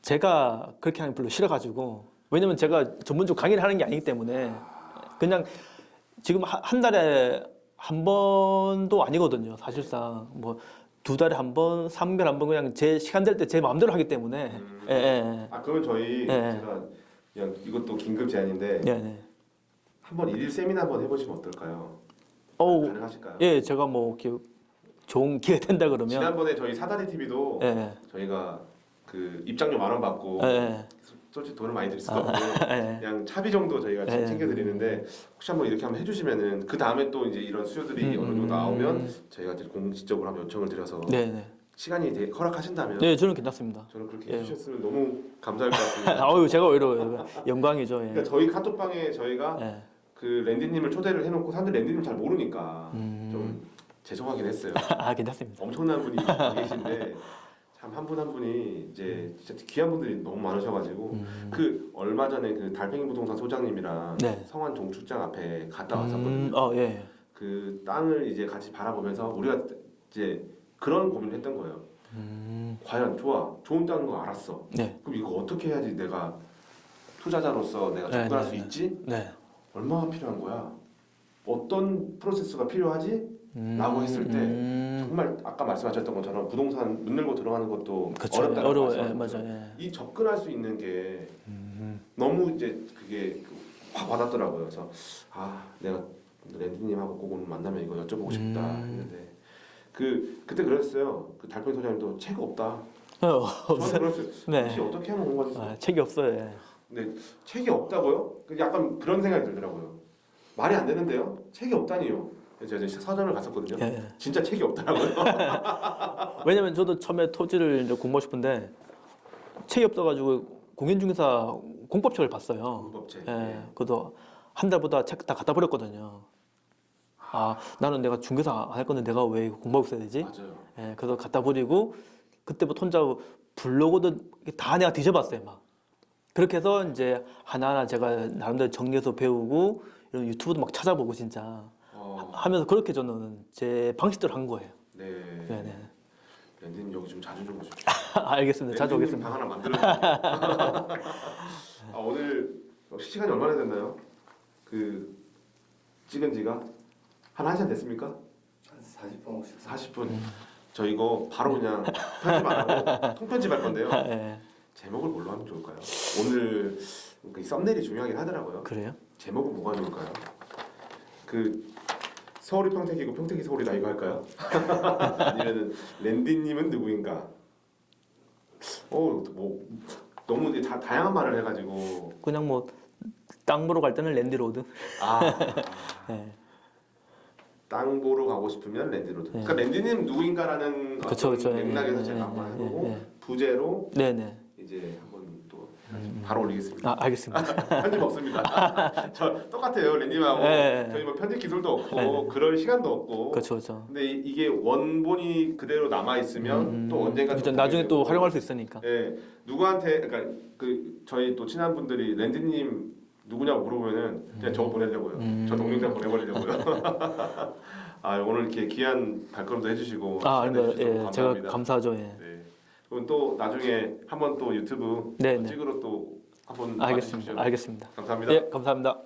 제가 그렇게 하는 게 별로 싫어가지고 왜냐면 제가 전문적으로 강의를 하는 게 아니기 때문에 그냥 지금 한 달에 한 번도 아니거든요. 사실상 뭐 2달에 한 번, 3개월에 한 번 그냥 제 시간 될 때 제 마음대로 하기 때문에 예, 예, 아 그러면 저희 네. 제가 그냥 이것도 긴급 제안인데 예, 예. 한번 일일 세미나 한번 해보시면 어떨까요? 어우, 가능하실까요? 예, 제가 뭐 이렇게 좋은 기회가 된다 그러면 지난번에 저희 사다리 TV도 예, 예, 저희가 그 입장료 10,000원 받고 예, 솔직히 돈을 많이 드릴 수가 없고 예. 그냥 차비 정도 저희가 예. 챙겨드리는데 혹시 한번 이렇게 한번 해주시면은 그 다음에 또 이제 이런 수요들이 어느 정도 나오면 저희가 이제 공식적으로 한번 요청을 드려서 네, 네. 시간이 허락하신다면 네, 저는 괜찮습니다. 저는 그렇게 예. 해주셨으면 너무 감사할 것 같습니다. 아유, 제가 오히려 영광이죠. 예. 그러니까 저희 카톡방에 저희가 예. 그 랜디님을 초대를 해놓고 사람들 랜디님 잘 모르니까 좀 죄송하긴 했어요. 아, 괜찮습니다. 엄청난 분이 계신데 참 한 분 한 분이 이제 진짜 귀한 분들이 너무 많으셔가지고 그 얼마 전에 그 달팽이 부동산 소장님이랑 네. 성안 종축장 앞에 갔다 왔었거든요. 예. 그 땅을 이제 같이 바라보면서 우리가 이제 그런 고민을 했던 거예요. 과연 좋은 땅인 거 알았어. 네. 그럼 이거 어떻게 해야지 내가 투자자로서 내가 네, 접근할 네, 수 네. 있지? 네. 얼마나 필요한 거야? 어떤 프로세스가 필요하지? 라고 했을 때 정말 아까 말씀하셨던 것처럼 부동산 문 열고 들어가는 것도 그쵸. 어렵다고 어려워요. 예, 말씀하셨죠. 맞아요. 예. 이 접근할 수 있는 게 너무 이제 그게 확 와닿더라고요. 그래서 아 내가 랜디님하고 꼭 오늘 만나면 이거 여쭤보고 싶다 했는데 그때 그랬어요. 그 달팽이 소장님도 책 없다. 저한테 그랬어요. 네. 혹시 어떻게 하면 공부할 수 있어? 아, 책이 없어요. 예. 근데 책이 없다고요? 약간 그런 생각이 들더라고요. 말이 안 되는데요? 책이 없다니요? 그래서 제가 서점을 갔었거든요. 예. 진짜 책이 없더라고요. 왜냐면 저도 처음에 토지를 이제 공부하고 싶은데 책이 없어가지고 공인중개사 공법책을 봤어요. 공법책. 예. 그래도 한 달보다 책 다 갖다 버렸거든요. 아 나는 내가 중개사 안 할 건데 내가 왜 공부하고 있어야 되지? 맞아요. 예, 그래서 갖다 버리고 그때부터 혼자 블로그도 다 내가 뒤져봤어요 막. 그렇게 해서 이제 하나하나 제가 나름대로 정리해서 배우고 이런 유튜브도 막 찾아보고 진짜 하면서 그렇게 저는 제 방식대로 한 거예요. 네. 네네. 랜디님 여기 좀 자주 좀 오십시오. 알겠습니다. 자주 랜디님 오겠습니다. 방 하나 만들어주세요. 오늘 시간이 얼마나 됐나요? 그 찍은 지가 한 1시간 됐습니까? 한 40분 50분. 40분. 저 이거 바로 그냥 편집 안 하고 통편집할 건데요. 예. 제목을 뭘로 하면 좋을까요? 오늘 그 썸네일이 중요하긴 하더라고요. 그래요? 제목은 뭐가 좋을까요? 그 서울이 평택이고 평택이 서울이다 이거 할까요? 아니면은 랜디님은 누구인가? 뭐 너무 다 다양한 말을 해가지고 그냥 뭐 땅 보러 갈 때는 랜디로드. 예. 땅 보러 가고 싶으면 랜디로드. 그러니까 랜디님 누구인가라는 그쵸, 어떤 그쵸. 맥락에서 예, 제가 예, 한번 예, 해보고 예. 부제로 네네. 이제 한번 또 바로 올리겠습니다. 아 알겠습니다. 편집 없습니다. 저 똑같아요 랜디님하고 예, 예. 저희 뭐 편집 기술도 없고 네. 그럴 시간도 없고. 그렇죠, 그렇죠. 근데 이게 원본이 그대로 남아 있으면 또 언젠가 일단 나중에 또 활용할 수 있으니까. 예, 누구한테 그러니까 그 저희 또 친한 분들이 랜디님 누구냐고 물어보면은 그냥 저 보내려고요. 저 동영상 보내버리려고요. 아 오늘 이렇게 귀한 발걸음도 해주시고 아, 시간 아닙니다. 내주셔서 예, 제가 감사합니다. 감사하죠. 예. 네. 그럼 또 나중에 한번 또 유튜브 네, 또 네. 찍으러 또 한번 알겠습니다. 와주십시오. 알겠습니다. 감사합니다. 예, 감사합니다.